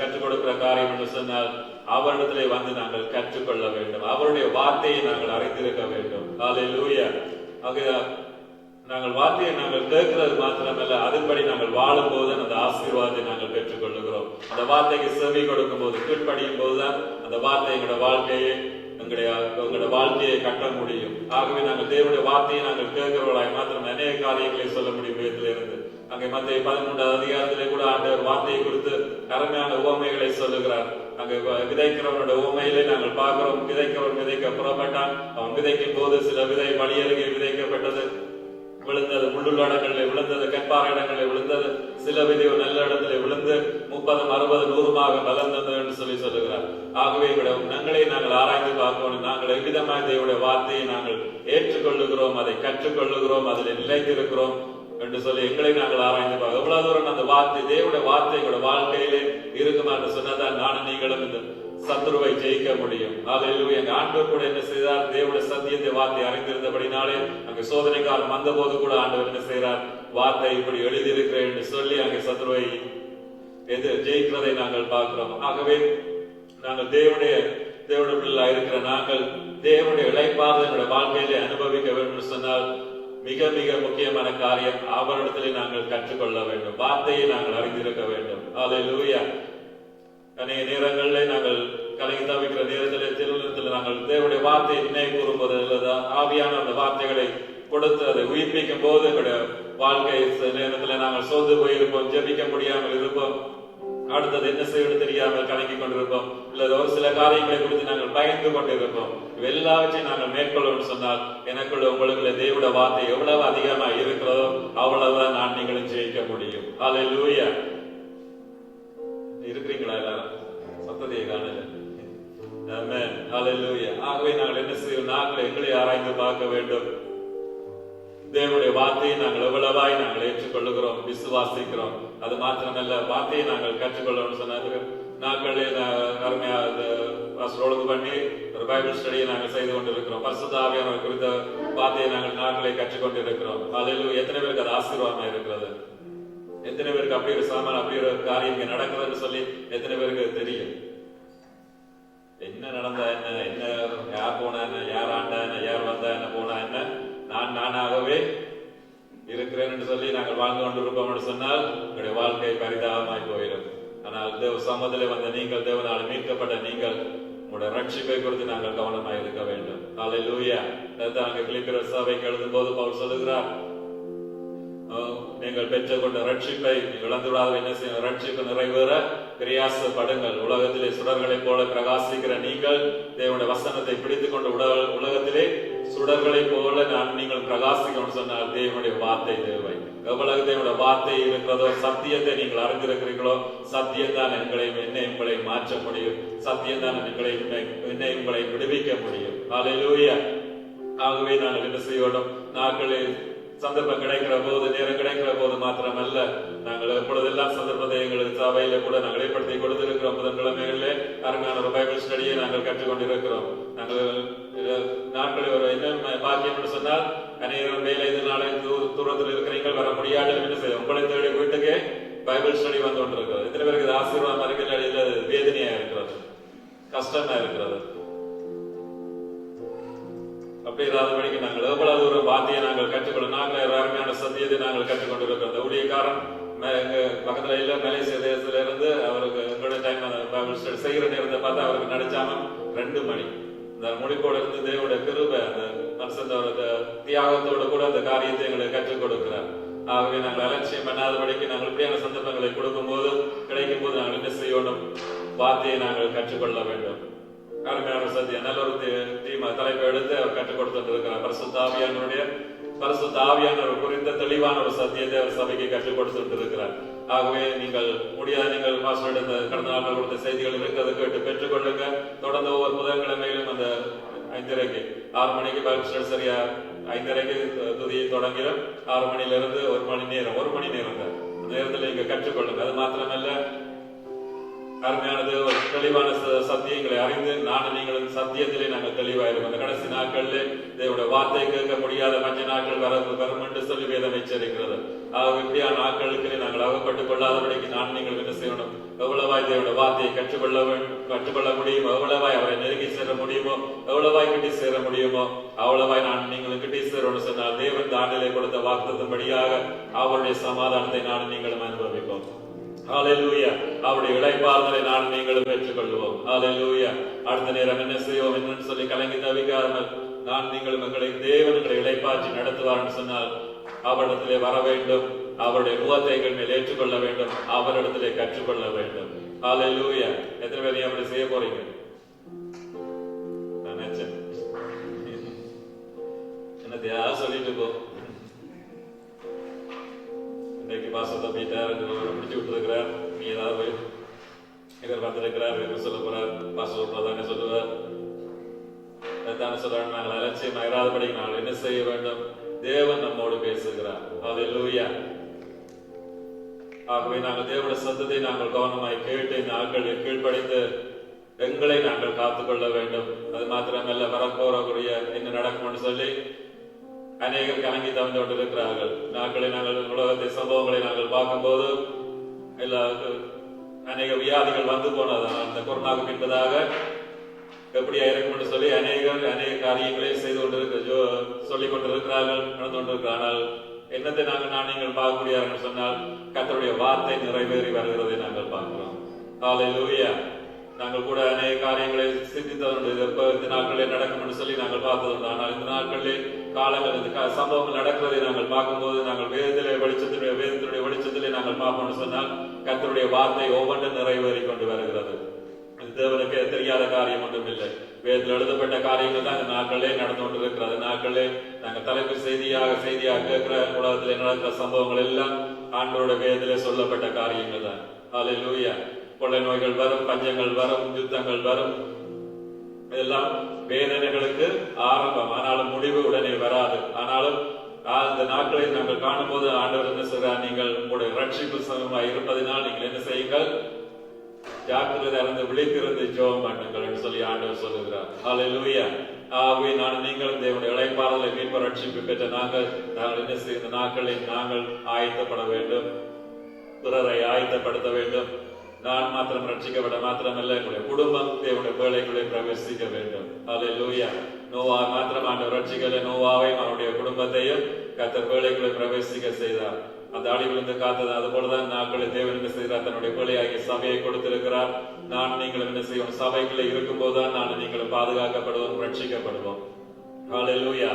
கற்றுக் கொடுக்கிற காரியம் என்று சொன்னால், அவரிடத்திலே வந்து நாங்கள் கற்றுக்கொள்ள வேண்டும், அவருடைய வார்த்தையை நாங்கள் அறிந்திருக்க வேண்டும். அல்லேலூயா. ஆக நாங்கள் வார்த்தையை நாங்கள் கேட்கிறது மாத்திரமல்ல, அதன்படி நாங்கள் வாழும் போது அந்த ஆசீர்வாதத்தை நாங்கள் பெற்றுக் கொள்ளுகிறோம். அந்த வார்த்தைக்கு செவி கொடுக்கும் போது, கீழ்ப்படியும் போதுதான் அந்த வார்த்தை எங்களோட வாழ்க்கையை கட்ட முடியும். ஆகவே நாங்கள் தேவனுடைய வார்த்தையை நாங்கள் கேட்கிறவர்களாய் மாத்திரம் அநேக காரியங்களை சொல்ல முடியும். வேதத்திலிருந்து அங்கே மத்திய 13வது அதிகாரத்திலே கூட ஆண்டவர் வார்த்தையை குறித்து அருமையான உவமைகளை சொல்லுகிறார். அங்கே விதைக்கிறவனுடைய உவமையிலே நாங்கள் பார்க்கிறோம். விதைக்கிறவன் விதைக்க புறப்பட்டான். அவன் விதைக்கும் போது சில விதை வழி அருகே விதைக்கப்பட்டது, விழுந்தது, முள்ளுள்ள இடங்களில் விழுந்தது, கற்பாறை இடங்களில் விழுந்தது. சில விதை நல்ல இடத்துல விழுந்து 30, 60, 100 வளர்ந்தது என்று சொல்லுகிறார். ஆகவே நங்களை நாங்கள் ஆராய்ந்து பார்க்கணும். நாங்கள் எவ்விதமாய் தேவனுடைய வார்த்தையை நாங்கள் ஏற்றுக்கொள்ளுகிறோம், அதை கற்றுக்கொள்ளுகிறோம், அதில் நிலைத்திருக்கிறோம் என்று சொல்லி எங்களை நாங்கள் ஆராய்ந்து பார்க்க. எவ்வளவு தூரம் அந்த வார்த்தை, தேவனுடைய வார்த்தை எங்களோட வாழ்க்கையிலே இருக்குமா என்று சொன்னதான் நானும் நீங்களும் இந்த சத்துருவை ஜெயிக்க முடியும். அல்லேலூயா. எங்க ஆண்டவர் கூட என்ன செய்தார்? தேவனுடைய சத்தியத்தை வார்த்தை அறிந்திருந்தபடினாலே அங்கே சோதனை காலம் வந்த போது கூட ஆண்டவர் என்ன செய்கிறார்? வார்த்தை இப்படி எழுதியிருக்கிறேன் என்று சொல்லி அங்கே சத்துருவை ஜெயிக்கிறதை நாங்கள் பார்க்கிறோம். ஆகவே நாங்கள் தேவனுடைய பிள்ளை இருக்கிற நாங்கள் தேவனுடைய இளைப்பாறுதல் வாழ்க்கையிலே அனுபவிக்க வேண்டும் என்று சொன்னால் மிக மிக முக்கியமான காரியம், அவரிடத்திலே நாங்கள் கற்றுக்கொள்ள வேண்டும், வார்த்தையை நாங்கள் அறிந்திருக்க வேண்டும். அல்லேலூயா. அநேக நேரங்களில் நாங்கள் கலங்கி தவிக்கிற நேரத்தில் திருநிலத்தில் நாங்கள் தேவனுடைய வார்த்தையை நினைவு கூறும்போது ஆவியான அந்த வார்த்தைகளை கொடுத்து அதை உயிர்ப்பிக்கும் போது எங்களுடைய வாழ்க்கை நேரத்தில் நாங்கள் சோர்ந்து போயிருப்போம், ஜெபிக்க முடியாமல் இருப்போம், அடுத்தது என்ன செய்வது தெரியாமல் கலங்கி கொண்டிருப்போம், இல்ல ஒரு சில காரியங்களை குறித்து நாங்கள் பயந்து கொண்டிருப்போம். எல்லாவற்றையும் நாங்கள் மேற்கொள்ளணும்னு சொன்னால் எனக்குள்ள உங்களுக்குள்ள தேவனுடைய வார்த்தை எவ்வளவு அதிகமா இருக்கிறதோ அவ்வளவுதான் நான் நீங்களும் ஜெயிக்க முடியும். அல்லேலூயா. இருக்கிறீங்களா? எல்லாரும் சத்தத்தையை காணல. ஆமென். அல்லேலூயா. ஆகவே நாங்கள் என்ன செய்வோம்? நாங்கள் எங்களை ஆராய்ந்து பார்க்க வேண்டும். தேவனுடைய வார்த்தையை நாங்கள் எவ்வளவாய் நாங்கள் ஏற்றுக்கொள்ளுகிறோம், விசுவாசிக்கிறோம். அது மாத்திரமல்ல, வார்த்தையை நாங்கள் கற்றுக்கொள்ளணும்னு சொன்னாங்க. நாங்களே அருமையா ஒழுங்கு பண்ணி ஒரு பைபிள் ஸ்டடியை நாங்கள் செய்து கொண்டிருக்கிறோம். பரிசுத்த ஆவியானவர் குறித்த வார்த்தையை நாங்களே கற்றுக்கொண்டிருக்கிறோம். அல்லேலூயா. எத்தனை பேருக்கு அது ஆசீர்வாதமா இருக்கிறது? எத்தனை பேருக்கு அப்படி ஒரு சாமான், அப்படி ஒரு காரியம் இங்க நடக்குதுன்னு சொல்லி எத்தனை பேருக்கு தெரியும்? என்ன நடந்தா என்ன, என்ன யார் போனா என்ன, யார் ஆண்டா என்ன, யார் வந்தா என்ன, போனா என்ன, நான் நானாகவே இருக்கிறேன் என்று சொல்லி நாங்கள் வாழ்ந்து கொண்டிருப்போம் என்று சொன்னால் உங்களுடைய வாழ்க்கை பரிதாபமாய் போயிடும். ஆனால் தேவ சமூகத்திலே வந்த நீங்கள், தேவனால் மீட்கப்பட்ட நீங்கள், உங்களுடைய ரட்சிப்பை குறித்து நாங்கள் கவனமாக இருக்க வேண்டும். அல்லேலூயா. அங்கே பிலிப்பியர் சபைக்கு எழுதும் போது பவுல் சொல்லுகிறார், நீங்கள் பெற்றுக்கொண்ட ரட்சிப்பை இழந்து விடாத என்ன செய்ய, ரட்சிப்பு நிறைவேற பிரயாசப்படுங்கள். உலகத்திலே சுடர்களை போல பிரகாசிக்கிற நீங்கள் தேவனுடைய வசனத்தை பிடித்துக் கொண்டு உலகத்திலே சுடர்களை போல நீங்கள் பிரகாசிக்கணும்னு சொன்னால் தேவனுடைய வார்த்தை தேவை. எவ்வளவு தேவனுடைய வார்த்தை இருக்கிறதோ, சத்தியத்தை நீங்கள் அறிந்திருக்கிறீர்களோ, சத்தியம் தான் உங்களை மாற்ற முடியும், சத்தியம் தான் உங்களை விடுவிக்க முடியும். அல்லேலூயா. ஆகவே நாங்கள் என்ன செய்யணும்? நாங்கள் சந்தர்ப்பம் கிடைக்கிற போது, நேரம் கிடைக்கிற போது மாத்திரமல்ல, நாங்கள் எப்பொழுதெல்லாம் சந்தர்ப்பத்தை எங்களுக்கு சபையில கூட நாங்கள் ஏற்படுத்தி கொடுத்திருக்கிறோம். புதன்கிழமைகளிலே அருமையான ஒரு பைபிள் ஸ்டடியை நாங்கள் கற்றுக்கொண்டிருக்கிறோம். நாங்கள் நாட்களில் ஒரு என்ன பாக்கியம் சொன்னால், அநேகம் வேலை இதனால தூரத்தில் இருக்கிறீர்கள், வர முடியாது என்ன செய்ய, உங்களை தேடி வீட்டுக்கே பைபிள் ஸ்டடி வந்து கொண்டிருக்கிறது. எத்தனை பேருக்கு இது ஆசீர்வாதமா இருக்கிற, இல்ல வேதனையா இருக்கிறது, கஷ்டமா இருக்கிறது? அப்படி இல்லாதபடிக்கு நாங்கள் எவ்வளவு தூரம் வார்த்தையை நாங்கள் கற்றுக்கொள்ள, நாங்கள் அருமையான சத்தியத்தை நாங்கள் கற்றுக்கொண்டிருக்கிறோம். ஊழியக்காரன் பக்கத்துல இல்ல, மலேசிய தேசத்துல இருந்து அவருக்கு எங்களுடைய டைம் பைபிள் ஸ்டடி செய்கிற நேரத்தை பார்த்தா அவருக்கு நடிச்சாம 2 மணி இந்த முடிப்போட இருந்து தேவனுடைய கிருபை, அந்த மனுஷனோட தியாகத்தோட கூட அந்த காரியத்தை எங்களுக்கு கற்றுக் கொடுக்கிறார். ஆகவே நாங்கள் அலட்சியம் பண்ணாதபடிக்கு நாங்கள் இப்படியான சந்தர்ப்பங்களை கொடுக்கும் போது, கிடைக்கும் போது நாங்கள் என்ன செய்யணும்? வார்த்தையை நாங்கள் கற்றுக்கொள்ள வேண்டும். அருமையான சத்தியம் நல்ல ஒரு தலைப்பை எடுத்து அவர் கற்றுக் கொடுத்துட்டு இருக்கிறார். பரிசுத்த ஆவியானவர் குறித்த தெளிவான ஒரு சத்தியத்தை அவர் சபைக்கு கற்றுக் கொடுத்துட்டு இருக்கிறார். ஆகவே நீங்கள் முடியாத, நீங்கள் பாஸ்டர் கடந்த நாட்கள் கொடுத்த செய்திகள் இருக்கிறது கேட்டு பெற்றுக்கொள்ளுங்க. தொடர்ந்து ஒவ்வொரு புதன்கிழமையிலும் அந்த 5:30 6 மணிக்கு பைபிள் ஸ்டடி, சரியா 5:30 துதியை தொடங்கிடும். 6 மணியிலிருந்து 1 மணி நேரம், 1 மணி நேரம் அந்த நேரத்தில் நீங்க கற்றுக்கொள்ளுங்க. அது மாத்திரமல்ல, அருமையானது தெளிவான சத்தியங்களை அறிந்து நானும் நீங்களும் சத்தியத்திலே நாங்கள் தெளிவாயிருக்கும். அந்த கடைசி நாட்கள்ல தேவனுடைய வார்த்தை கேட்க முடியாத பஞ்ச நாட்கள் வரும் என்று சொல்லி வேதம் எச்சரிக்கிறது. இப்படியான நாட்களுக்கு நாங்கள் அகப்பட்டுக் கொள்ளாதபடிக்கு நான் நீங்கள் என்ன செய்யணும்? எவ்வளவாய் தேவனுடைய வார்த்தையை கற்றுக்கொள்ள முடியுமோ, எவ்வளவாய் அவரை நெருங்கி சேர முடியுமோ, எவ்வளவாய் கிட்டி சேர முடியுமோ அவ்வளவாய் நான் நீங்களும் கிட்டி சேரணும் சொன்னால் தேவன் தாண்டிலே கொடுத்த வாக்குத்தத்தின்படியாக அவருடைய சமாதானத்தை நான் நீங்களும் அனுபவிப்போம். ஹல்லேலூயா. அவருடைய இளைப்பாறுதலை நான் நீங்களும் பெற்றுக்கொள்வோம். ஹல்லேலூயா. அடுத்த நேரம் என்ன செய்வோம் என்று சொல்லி கலங்கி தவிக்காமல் நான் நீங்களும் எங்களை தேவன்களை இளைப்பாற்றி நடத்துவார் சொன்னால் அவரிடத்திலே வர வேண்டும், அவருடைய முகத்தை மேல் ஏற்றுக்கொள்ள வேண்டும், அவரிடத்திலே கற்றுக்கொள்ள வேண்டும். ஹல்லேலூயா. எத்தனை பேர் அப்படி செய்ய போறீங்க? நான் நினைச்சேன் என்னத்தையா சொல்லிட்டு போ. இன்னைக்கு பாசத்தை போயிட்டார் முடிச்சு விட்டுருக்கிறார், நீ ஏதாவது போய் இவர் வந்திருக்கிறார் என்று சொல்ல போறார். பாச சொல்றதானே சொல்லுவார், தானே சொல்றாங்க. நாங்கள் அலட்சியம் ஆயிராதபடி நாங்கள் என்ன செய்ய வேண்டும்? தேவன் நம்மோடு பேசுகிறார். ஹல்லேலூயா. ஆகவே நாங்கள் தேவனுடைய சத்தத்தை நாங்கள் கவனமாய் கேட்டு நாட்களில் கீழ்ப்படிந்து எங்களை நாங்கள் காத்துக்கொள்ள வேண்டும். அது மாத்திரமல்ல, வரப்போறக்கூடிய என்ன நடக்கும் சொல்லி அநேகர் கலங்கி தவிர்த்து கொண்டிருக்கிறார்கள். நாட்களை நாங்கள் உலகத்தை சம்பவங்களை நாங்கள் பார்க்கும்போது அநேக வியாதிகள் வந்து போனது. அந்த கொரோனாவுக்கு பின்பதாக எப்படியா இருக்கும் என்று சொல்லி அநேக காரியங்களை செய்து கொண்டிருக்க சொல்லிக் கொண்டிருக்கிறார்கள், நடந்து கொண்டிருக்கிறார்கள். ஆனால் என்னத்தை நான் நீங்கள் பார்க்கக்கூடியார்கள் சொன்னால் கர்த்தருடைய வார்த்தை நிறைவேறி வருகிறதை நாங்கள் பார்க்கிறோம். ஹல்லேலூயா. நாங்கள் கூட அநேக காரியங்களை சிந்தித்தது இந்த நாட்களில் நடக்கும் என்று சொல்லி நாங்கள் பார்த்தது. ஆனால் இந்த நாட்களில் காலங்கள் இந்த சம்பவங்கள் நடக்கிறதை நாங்கள் பார்க்கும்போது நாங்கள் வேதத்தினுடைய வெளிச்சத்திலே நாங்கள் பார்ப்போம்னு சொன்னால் கர்த்தருடைய வார்த்தை ஒவ்வொன்றும் நிறைவேறி கொண்டு வருகிறது. தேவனுக்கு தெரியாத காரியம் ஒன்றும் இல்லை. வேதத்தில் எழுதப்பட்ட காரியங்கள் தான் இந்த நாட்களே நடந்து கொண்டிருக்கிறது. நாட்களே நாங்கள் தலைப்பு செய்தியாக கேட்கிற உலகத்திலே நடக்கிற சம்பவங்கள் எல்லாம் ஆண்டவருடைய வேதத்திலே சொல்லப்பட்ட காரியங்கள் தான். ஹல்லேலூயா. கொள்ளை நோய்கள் வரும், பஞ்சங்கள் வரும், யுத்தங்கள் வரும், இதெல்லாம் வேதனைகளுக்கு ஆரம்பம். ஆனாலும் முடிவு உடனே வராது. ஆனாலும் இந்த நாட்களை நாங்கள் காணும் போது ஆண்டவர் என்ன சொல்றார்? நீங்கள் உங்களுடைய ரட்சிப்பு சமயமாய் இருப்பதனால் நீங்கள் என்ன செய்யுங்கள்? ஜாக்கிரதை அறிந்து விழித்திருந்து ஜெபம் பண்ணுங்கள் என்று சொல்லி ஆண்டவர் சொல்லுகிறார். ஹல்லேலூயா. ஆகவே நான் நீங்கள் தேவனுடைய இளைப்பாறுதலை மீட்பு ரட்சிப்பு பெற்ற நாங்கள் என்ன செய்ய நாட்களில் நாங்கள் ஆயத்தப்பட வேண்டும், பிறரை ஆயத்தப்படுத்த வேண்டும். நான் மாத்திரம் ரட்சிக்கப்பட மாத்திரமல்ல, என்னுடைய குடும்பம் தேவனுடைய வேலைகளை பிரவேசிக்க வேண்டும். ஹல்லேலூயா. நோவா மாத்திரம் ஆண்டவர் ரட்சிக்கல, நோவாவையும் அவனுடைய குடும்பத்தையும் கர்த்தர் வேலைகளை பிரவேசிக்க செய்தார். அந்த அழிவிலிருந்து காத்தது. அது போலதான் நாட்களை தேவன் என்ன செய்கிறார்? தன்னுடைய வேலையாகிய சபையை கொடுத்திருக்கிறார். நான் நீங்கள் என்ன செய்வோம்? சபைக்குள்ளே இருக்கும் போதுதான் நான் நீங்கள் பாதுகாக்கப்படுவோம், ரட்சிக்கப்படுவோம். ஹல்லேலூயா.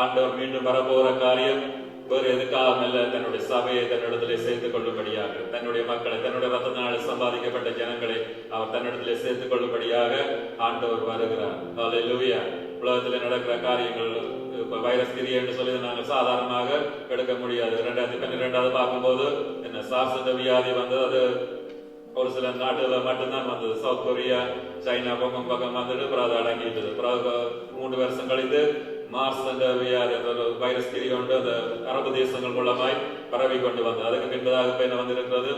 ஆண்டவர் மீண்டும் வரப்போற காரியம் வேறு எதுக்காக அல்ல, தன்னுடைய சபையை தன்னிடத்திலே சேர்த்துக் கொள்ளும்படியாக, தன்னுடைய மக்களை, தன்னுடைய ரத்தத்தினால் சம்பாதிக்கப்பட்ட ஜனங்களை அவர் தன்னிடத்திலே சேர்த்துக் கொள்ளும்படியாக ஆண்டவர் வருகிறார். ஹல்லேலூயா. உலகத்தில் நடக்கிற காரியங்கள் வைரஸ் கிரியை என்று சொல்லி நாங்கள் சாதாரணமாக எடுக்க முடியாது. 2012 பார்க்கும்போது என்ன சார்ஸ் என்ற வியாதி வந்தது. அது ஒரு சில நாட்டுல மட்டும்தான் வந்தது. சவுத் கொரியா, சைனா பக்கம் வந்துட்டு அப்புறம் அது அடங்கிட்டது. அப்புறம் 3 வருஷம் கழித்து மார்ஸ் என்ற வியாதி, அந்த வைரஸ் கிரி கொண்டு அந்த அரபு தேசங்கள் மூலமாய் பரவி கொண்டு வந்தது. அதுக்கு பின்பதாக என்ன வந்திருக்கிறது?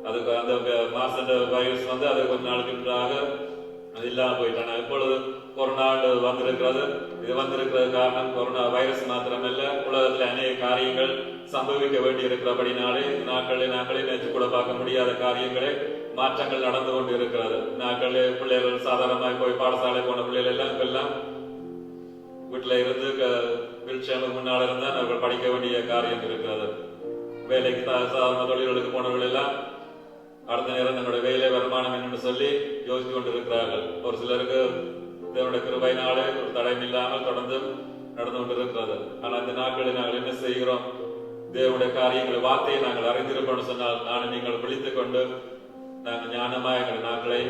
அதுக்கு அந்த மார்ஸ் என்ற வைரஸ் வந்து அது கொஞ்ச நாளுக்கு பின்பாக அது இல்லாம போயிட்டாங்க. இப்பொழுது கொரோனா வந்திருக்கிறது. இது வந்திருக்கிறது காரணம் கொரோனா வைரஸ் மாத்திரமல்ல, உலகத்தில் அநேக காரியங்கள் சம்பவிக்க வேண்டி இருக்கிறபடினாலே நாட்களே நேற்று கூட பார்க்க முடியாத காரியங்களே மாற்றங்கள் நடந்து கொண்டு இருக்கிறது. நாட்களே பிள்ளைகள் சாதாரணமாக போய் பாடசாலை போன பிள்ளைகள் எல்லாம் வீட்டுல இருந்து வீழ்ச்சியாளுக்கு முன்னால இருந்தா அவர்கள் படிக்க வேண்டிய காரியம் இருக்கிறது. வேலைக்கு சாதாரண தொழில்களுக்கு போனவர்கள் எல்லாம் அடுத்த நேரம் தங்களுடைய வேலை வருமானம் என்னன்னு சொல்லி யோசித்து கொண்டிருக்கிறார்கள். ஒரு சிலருக்கு தேவனுடைய கிருபையினாலே ஒரு தடையும் இல்லாமல் தொடர்ந்து நடந்து கொண்டிருக்கிறது. ஆனால் இந்த நாட்களில் நாங்கள் என்ன செய்கிறோம்? தேவனுடைய காரியங்களை, வார்த்தையை நாங்கள் அறிந்திருப்போம் சொன்னால் நான் நீங்கள் விழித்துக் கொண்டு நாங்கள் ஞானமாக எங்கள் நாட்களை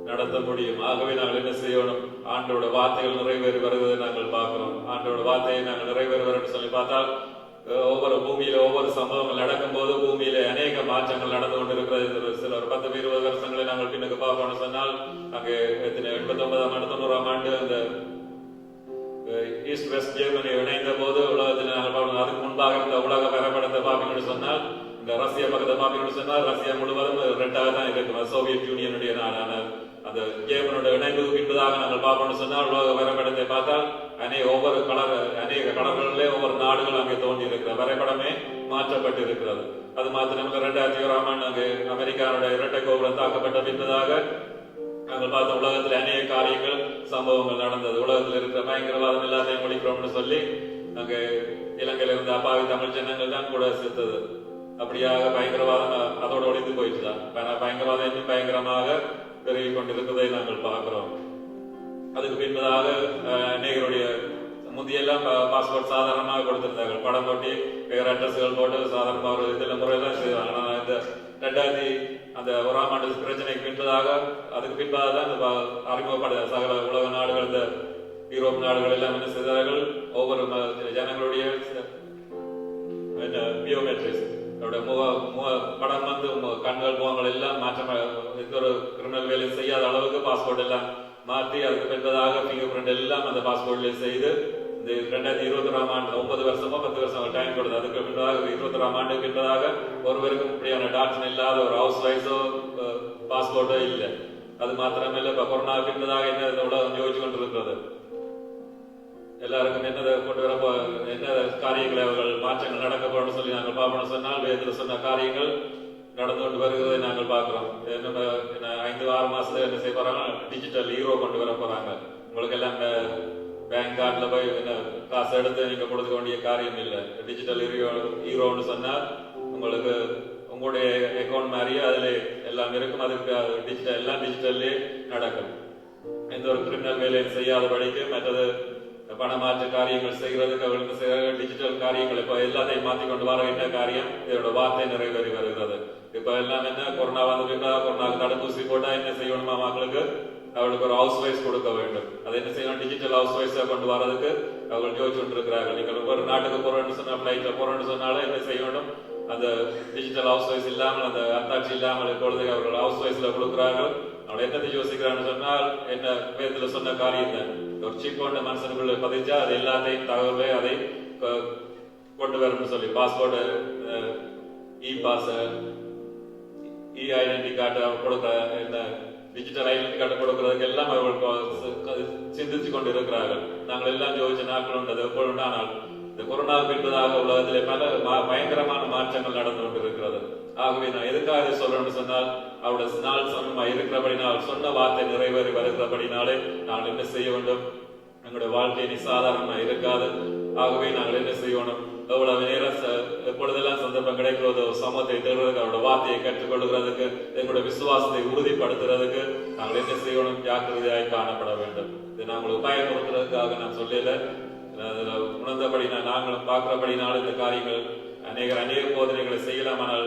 நடத்த முடியும். ஆகவே நாங்கள் என்ன செய்யணும்? ஆண்டோட வார்த்தைகள் நிறைவேறி வருவதை நாங்கள் பார்க்கிறோம். ஆண்டோட வார்த்தையை நாங்கள் நிறைவேறுவர் சொல்லி பார்த்தால் ஒவ்வொரு பூமியில ஒவ்வொரு சம்பவங்கள் நடக்கும் போது பூமியில அநேக மாற்றங்கள் நடந்து கொண்டிருக்கிறது. சில ஒரு 10-20 வருஷங்களை நாங்கள் பின்னுக்கு பார்ப்போம்னு சொன்னால் அங்கே 89-90 ஆண்டு அந்த ஈஸ்ட் வெஸ்ட் ஜெர்மனி இணைந்த போது உலகத்தில் நாங்கள் அதுக்கு முன்பாக இருந்த உலக வரைபடத்தை பார்க்கணும்னு சொன்னால் இந்த ரஷ்யா பக்கத்தை பார்த்தீங்கன்னு சொன்னா ரஷ்யா முழுவதும் ரெட்டாக தான் இருக்கும். சோவியத் யூனியனுடைய நாடான அந்த ஜேர்மனோட இணைவு பின்பதாக நாங்கள் பார்ப்போம்னு சொன்னால் உலக வரைபடத்தை பார்த்தால் அநேக கடல்களிலே ஒவ்வொரு நாடுகள் அங்கே தோன்றி இருக்கிற வரைபடமே மாற்றப்பட்டு இருக்கிறது. அது மாத்திரமல்ல 2001ஆம் ஆண்டு அங்கு அமெரிக்காவுடைய இரட்டை கோபுரம் தாக்கப்பட்ட பின்பதாக நாங்கள் பார்த்த உலகத்தில் அநேக காரியங்கள் சம்பவங்கள் நடந்தது. உலகத்தில் இருக்கிற பயங்கரவாதம் எல்லாத்தையும் முடிக்கிறோம்னு சொல்லி அங்கு இலங்கையில இருந்த அப்பாவி தமிழ் ஜனங்கள் தான் கூட செத்தது. அப்படியாக பயங்கரவாதம் அதோட ஒழிந்து போயிட்டுதான். பயங்கரவாதம் இன்னும் பயங்கரமாக பெருகி கொண்டிருப்பதை நாங்கள் பார்க்கிறோம். அதுக்கு பின்பதாக அநேகருடைய முந்தியெல்லாம் பாஸ்போர்ட் சாதாரணமாக கொடுத்திருந்தார்கள். படம் போட்டி வேற அட்ரஸ்கள் போட்டு சாதாரணமாக ஒரு இதில் முறையெல்லாம் செய்வாங்க. ஆனால் இந்த 2001ஆம் ஆண்டு பிரச்சனைக்கு பின்பதாக அதுக்கு பின்பாக தான் இந்த அறிமுகப்பட சகல உலக நாடுகள் இந்த யூரோப் நாடுகள் எல்லாம் என்ன செய்தார்கள், ஒவ்வொரு ஜனங்களுடைய பியோமெட்ரிக்ஸ் படம் வந்து கண்கள் முகங்கள் எல்லாம் மாற்றம் எந்த ஒரு கிரிமினல் வேலை செய்யாத அளவுக்கு பாஸ்போர்ட் எல்லாம் மாற்றி அதுக்கு பின்பதாக பிங்கர் பிரிண்ட் எல்லாம் அந்த பாஸ்போர்ட்ல செய்து இந்த 2021ஆம் ஆண்டு 9 வருஷமோ 10 வருஷம் டைம் கொடுத்து அதுக்கு பின்பதாக 21ஆம் ஆண்டு பின்பதாக ஒருவருக்கும் இப்படியான டாக்டர் இல்லாத ஒரு ஹவுஸ் வைஸோ பாஸ்போர்ட்டோ இல்லை. அது மாத்திரமில்லை, இப்ப கொரோனா பின்பதாக என்ன உலகம் யோசிச்சு கொண்டிருக்கிறது. எல்லாருக்கும் என்னதை கொண்டு வர என்ன காரியங்களை அவர்கள் மாற்றங்கள் நடக்க போறோம்னு சொல்லி நாங்கள் பார்ப்போம்னு சொன்னால் வேதத்தில் சொன்ன காரியங்கள் நடந்து கொண்டு வருகிறதை நாங்கள் பார்க்கிறோம். 5-6 மாசத்துல என்ன செய்ய போறாங்க, டிஜிட்டல் ஹீரோ கொண்டு வர போறாங்க. உங்களுக்கு எல்லாம் பேங்க் கார்டுல போய் காசு எடுத்து நீங்க கொடுக்க வேண்டிய காரியம் இல்லை. டிஜிட்டல் ஹீரோன்னு சொன்னா உங்களுக்கு உங்களுடைய அக்கௌண்ட் மாதிரியே அதுல எல்லாம் இருக்கும். அதுக்கு டிஜிட்டல் எல்லாம் டிஜிட்டல்லே நடக்கும். எந்த ஒரு கிரிமினல் வேலையும் செய்யாதபடிக்கு மற்றது பணமாற்று காரியங்கள் செய்கிறதுக்கு அவர்களுக்கு செய்கிற டிஜிட்டல் காரியங்கள் இப்ப எல்லாத்தையும் மாற்றி கொண்டு வர என்ன காரியம், இதோட வார்த்தை நிறைவேறி வருகிறது. இப்ப எல்லாம் என்ன கொரோனா வந்து கொரோனாவுக்கு தடுப்பூசி போட்டா என்ன செய்யணுமா, மக்களுக்கு அவளுக்கு ஒரு ஹவுஸ் வைஸ் கொடுக்க வேண்டும். அதை என்ன செய்யணும், டிஜிட்டல் ஹவுஸ் வைஸா கொண்டு வரதுக்கு அவர்கள் யோசிச்சு கொண்டு இருக்கிறார்கள். நீங்கள் ஒரு நாட்டுக்கு போறோம்னு சொன்னா பிளைட்ல போறோம்னு சொன்னாலும் என்ன செய்யணும், அந்த டிஜிட்டல் ஹவுஸ் வைஸ் இல்லாமல் அந்த அத்தாட்சி இல்லாமல் இப்பொழுது அவர்கள் ஹவுஸ் வைஸ்ல கொடுக்கிறார்கள். அவள் என்னத்தை யோசிக்கிறான்னு சொன்னால் என்ன வேதத்துல சொன்ன காரியம் தான், ஒரு சிப் கொண்ட மனுஷனுக்குள்ள பதிச்சா அது எல்லாத்தையும் தகவலை அதை கொண்டு வரணும்னு சொல்லி பாஸ்போர்ட் இ பாஸ் இ ஐடென்டி கார்டு கொடுக்க என்ன டிஜிட்டல் ஐடென்டி கார்டு கொடுக்கறதுக்கு எல்லாம் அவர்கள் சிந்திச்சு கொண்டு இருக்கிறார்கள். நாங்கள் எல்லாம் யோசிச்ச நாட்கள் உண்டது எப்பொழுது. ஆனால் இந்த கொரோனா பின்பதாக உலகத்திலே பல பயங்கரமான மாற்றங்கள் நடந்து கொண்டிருக்கிறது. ஆகவே நான் எதுக்காக இதை சொல்லணும்னு சொன்னால் அவருடைய நாள் சொன்னமா இருக்கிறபடினால் சொன்ன வார்த்தை நிறைவேறி வருகிறபடினாலே நாங்கள் என்ன செய்ய வேண்டும், எங்களுடைய வாழ்க்கை நிசாதாரணமா இருக்காது. ஆகவே நாங்கள் என்ன செய்யணும், எவ்வளவு நேரம் எப்பொழுதெல்லாம் சந்தர்ப்பம் கிடைக்கிறதோ சமூகத்தை தேடுறதுக்கு அவருடைய வார்த்தையை கற்றுக்கொள்கிறதுக்கு எங்களுடைய விசுவாசத்தை உறுதிப்படுத்துறதுக்கு நாங்கள் என்ன செய்யணும், ஜாக்கிரதையாய் காணப்பட வேண்டும். இது நாங்கள் உபாயப்படுத்துறதுக்காக நான் சொல்லல, உணர்ந்தபடி நாங்களும் பார்க்கிறபடினால இந்த காரியங்கள் அநேக போதனைகளை செய்யலாம். ஆனால்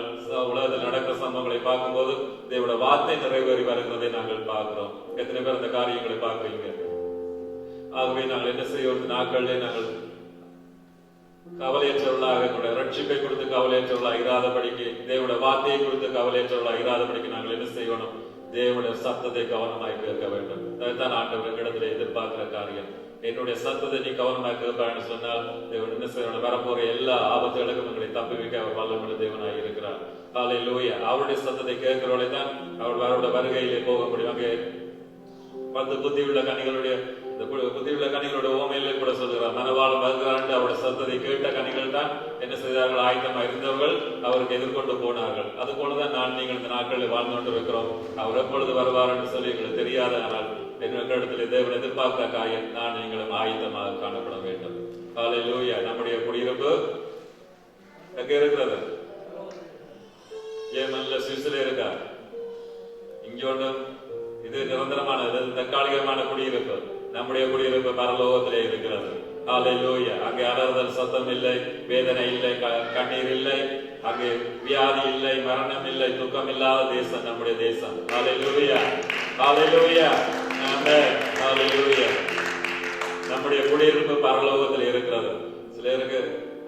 உலகத்தில் நடக்கிற சம்பவங்களை பார்க்கும்போது இதோட வார்த்தை நிறைவேறி வருகிறதை நாங்கள் பார்க்கிறோம். எத்தனை பேர் இந்த காரியங்களை பார்க்கிறீங்க? ஆகவே நாங்கள் என்ன செய்வோம், நாட்களிலே நாங்கள் கவலையற்றவர்களாக எங்களுடைய ரட்சிப்பை கொடுத்து கவலையற்றவர்களாக இராதபடிக்கு, தேவனுடைய வார்த்தையை கொடுத்து கவலையற்றவர்களாக இராதபடிக்கு நாங்கள் என்ன செய்யணும், தேவனுடைய சத்தத்தை கவனமாய் கேட்க வேண்டும். அதுதான் ஆண்டவர் இடத்துல எதிர்பார்க்கிற காரியம். என்னுடைய சத்தத்தை நீ கவனமாக கேட்பான்னு சொன்னால் தேவன் என்ன செய்யணும், வரப்போற எல்லா ஆபத்துகளுக்கும் எங்களை தப்பி வைக்க அவர் வல்லமுள்ள தேவனாய் இருக்கிறார். ஹல்லேலூயா. அவருடைய சத்தத்தை கேட்கிறவளை தான் அவருடைய வருகையிலே போக முடியும். அங்கே 10 புத்தியுள்ள கனிகளுடைய ஓமையிலே கூட சொல்கிறார், மனவாளம் வருகிறார். அவருடைய சத்தத்தை கேட்ட கனிகள் தான் என்ன செய்தார்கள், ஆயத்தமா இருந்தவர்கள் அவருக்கு எதிர்கொண்டு போனார்கள். அது போலதான் நான் நீங்கள் இந்த நாட்களில் வாழ்ந்து கொண்டு இருக்கிறோம். அவர் எப்பொழுது வருவார் என்று சொல்லி எங்களுக்கு தெரியாத, ஆனால் எங்களிடத்தில் தேவன் எதிர்பார்க்கிற காரியம் நான் நீங்களும் ஆயத்தமாக காணப்பட வேண்டும். ஹல்லேலூயா. நம்முடைய குடியிருப்பு எங்க இருக்கிறது? ஜெர்மன்ல, சுவிஸ்ல இருக்கா? இங்க ஒன்றும் இது நிரந்தரமான தற்காலிகமான குடியிருப்பு. நம்முடைய குடியிருப்பு பரலோகத்திலே இருக்கிறது. ஹல்லேலூயா. அங்கே அலறுதல் சத்தம் இல்லை, வேதனை இல்லை, கண்ணீர் இல்லை, அங்கே வியாதி இல்லை, மரணம் இல்லை, துக்கம் இல்லாத தேசம் நம்முடைய தேசம். ஹல்லேலூயா. ஹல்லேலூயா. ஆமென். ஹல்லேலூயா. நம்முடைய குடியிருப்பு பரலோகத்தில் இருக்கிறது. சிலருக்கு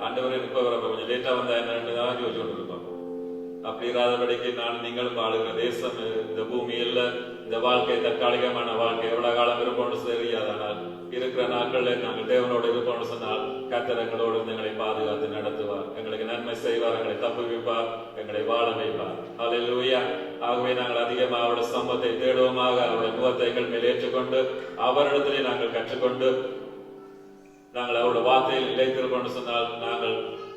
ஆண்டவரே இப்ப வர கொஞ்சம் லேட்டா வந்தா என்னன்னு தான் யோசிச்சு கொண்டிருக்கோம். அப்படி இராதபடிக்கு நான் நீங்கள் வாழுகிற தேசம் இந்த பூமியில் இந்த வாழ்க்கை தற்காலிகமான வாழ்க்கை, எவ்வளவு காலம் இருப்போம்னு தெரியாது. ஆனால் இருக்கிற நாட்களில் நாங்கள் தேவனோடு இருப்போம்னு சொன்னால் கர்த்தர் எங்களோடு எங்களை பாதுகாத்து நடத்துவார், எங்களுக்கு நன்மை செய்வார், எங்களை தப்புவிப்பார், எங்களை வாழ வைப்பார். ஹல்லேலூயா. ஆகவே நாங்கள் அதிகமாக அவருடைய சம்பத்தை தேடுவோமாக, அவருடைய முகத்தை எங்கள் மேல் ஏற்றுக்கொண்டு அவரிடத்திலே நாங்கள் கற்றுக்கொண்டு நாங்கள் அவருடைய வார்த்தையில் நிலைத்திருப்போம்னு சொன்னால் நாங்கள்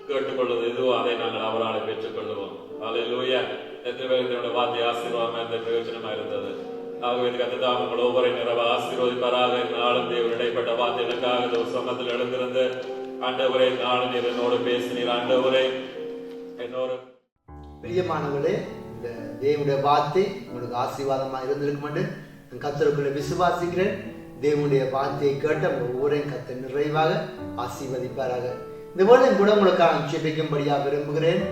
கேட்டுக்கொள்வது எதுவோ அதை நாங்கள் அவரால் பெற்றுக் கொள்ளுவோம். ஹல்லேலூயா. எத்தனை பேருடைய வார்த்தை ஆசீர்வாதமா இருந்த பிரயோஜனமா இருந்தது. ஆகவே கர்த்தர் உங்கள் ஒவ்வொரு நிறவ ஆசீர்வதிப்பாராக. நாளும் தேவன் இடைப்பட்ட வார்த்தை எனக்காக சமத்தில் எழுந்திருந்து ஆண்டவரே நாளும் நீர் என்னோடு பேசினீர். ஆண்டவரே என்னோடு பிரியமானவர்களே, இந்த தேவனுடைய வார்த்தை உங்களுக்கு ஆசீர்வாதமா இருந்திருக்கும் என்று கர்த்தருக்குள்ள விசுவாசிக்கிறேன். தேவனுடைய வார்த்தையை கேட்ட ஒவ்வொருவரையும் கர்த்தர் நிறைவாக ஆசீர்வதிப்பாராக. இந்த வேளையும் கூட உங்களுக்காக ஜெபிக்கும்படியாக விரும்புகிறேன்.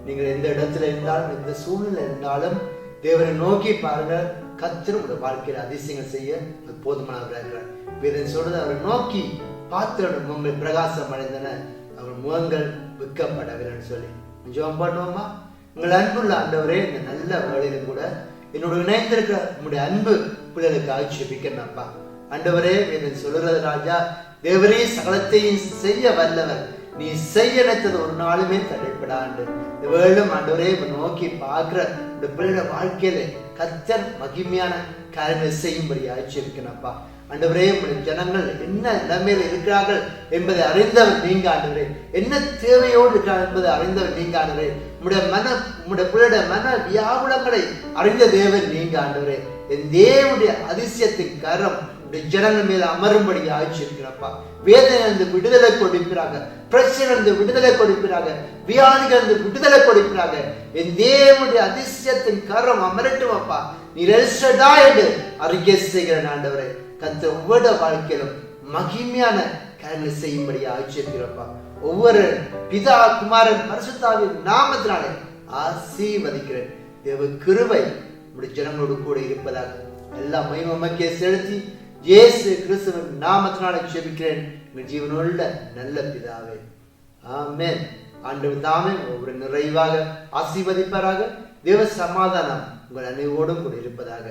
நீங்கள் எந்த இடத்துல இருந்தாலும் எந்த சூழ்நிலை இருந்தாலும் தேவனை நோக்கி பாருங்க. கர்த்தர் உங்களுடைய வாழ்க்கையில அதிசயங்கள் செய்ய போதுமானவராக இருக்கிறார். வேதம் சொல்றது, அவரை நோக்கி பார்த்து முகங்கள் பிரகாசம் அடைந்தன, அவர் முகங்கள் விற்கப்படவில்லைன்னு சொல்லி ஜெபம் பண்ணுவோமா? உங்கள் அன்புள்ள ஆண்டவரே, இந்த நல்ல வேளையிலும் கூட என்னோட இணைந்திருக்கிற உங்களுடைய அன்பு பிள்ளைகளுக்காக ஜெபிக்கிறேன்ப்பா. ஆண்டவரே, வேதம் சொல்லுறது ராஜா, தேவரே சகலத்தையும் செய்ய வல்லவர், நீ செய்ய நினைத்தது ஒரு நாளுமே தடைப்படாண்டு. இந்த வேளும் ஆண்டவரே நோக்கி பார்க்கிற இந்த பிள்ளையோட வாழ்க்கையில கர்த்தர் மகிமையான காரியங்களை செய்யும்படி ஆட்சியிருக்கணும்ப்பா. ஆண்டவரே, உங்களுடைய ஜனங்கள் என்ன நிலைமையில இருக்கிறார்கள் என்பதை அறிந்தவர் நீங்க ஆண்டவரே, என்ன தேவையோடு இருக்கிறார் என்பதை அறிந்தவர் நீங்க ஆண்டவரே, உங்களுடைய பிள்ளையோட மன வியாகுலங்களை அறிந்த தேவன் நீங்க ஆண்டவரே. என் தேவனுடைய அதிசயத்தின் கரம் ஜனங்கள் மேல அமரும்படி ஆட்சியிருக்கிறப்பா. வேதனை விடுதலை கொடுக்கிறாங்க, பிரச்சனை விடுதலை கொடுக்கிறாங்க, வியாதிகள் விடுதலை கொடுக்கிறாங்க. என் தேவனுடைய அதிசயத்தின் கரம் அமரட்டும் அப்பா. நீ ரெல்சடா என்று அறிக்கை செய்கிற ஆண்டவரே, கர்த்தர் ஒவ்வொரு வாழ்க்கையிலும் மகிமையான காரியங்களை செய்யும்படி ஆட்சியிருக்கிறப்பா. ஒவ்வொரு பிதா குமாரன் பரிசுத்தாவின் நாமத்தினாலே ஆசீர்வதிக்கிறேன். தேவ கிருபை நம்முடைய ஜனங்களோடு கூட இருப்பதாக எல்லா மகிமைக்கே செலுத்தி இயேசு கிறிஸ்துவின் நாமத்தினாலே ஜெபிக்கிறேன், எங்கள் ஜீவனுள்ள நல்ல பிதாவே, ஆமென். ஆண்டவர் தாமே ஒவ்வொரு நிறைவாக ஆசீர்வதிப்பாராக. தேவ சமாதானம் உங்கள் அனைவரோடும் கூட இருப்பதாக.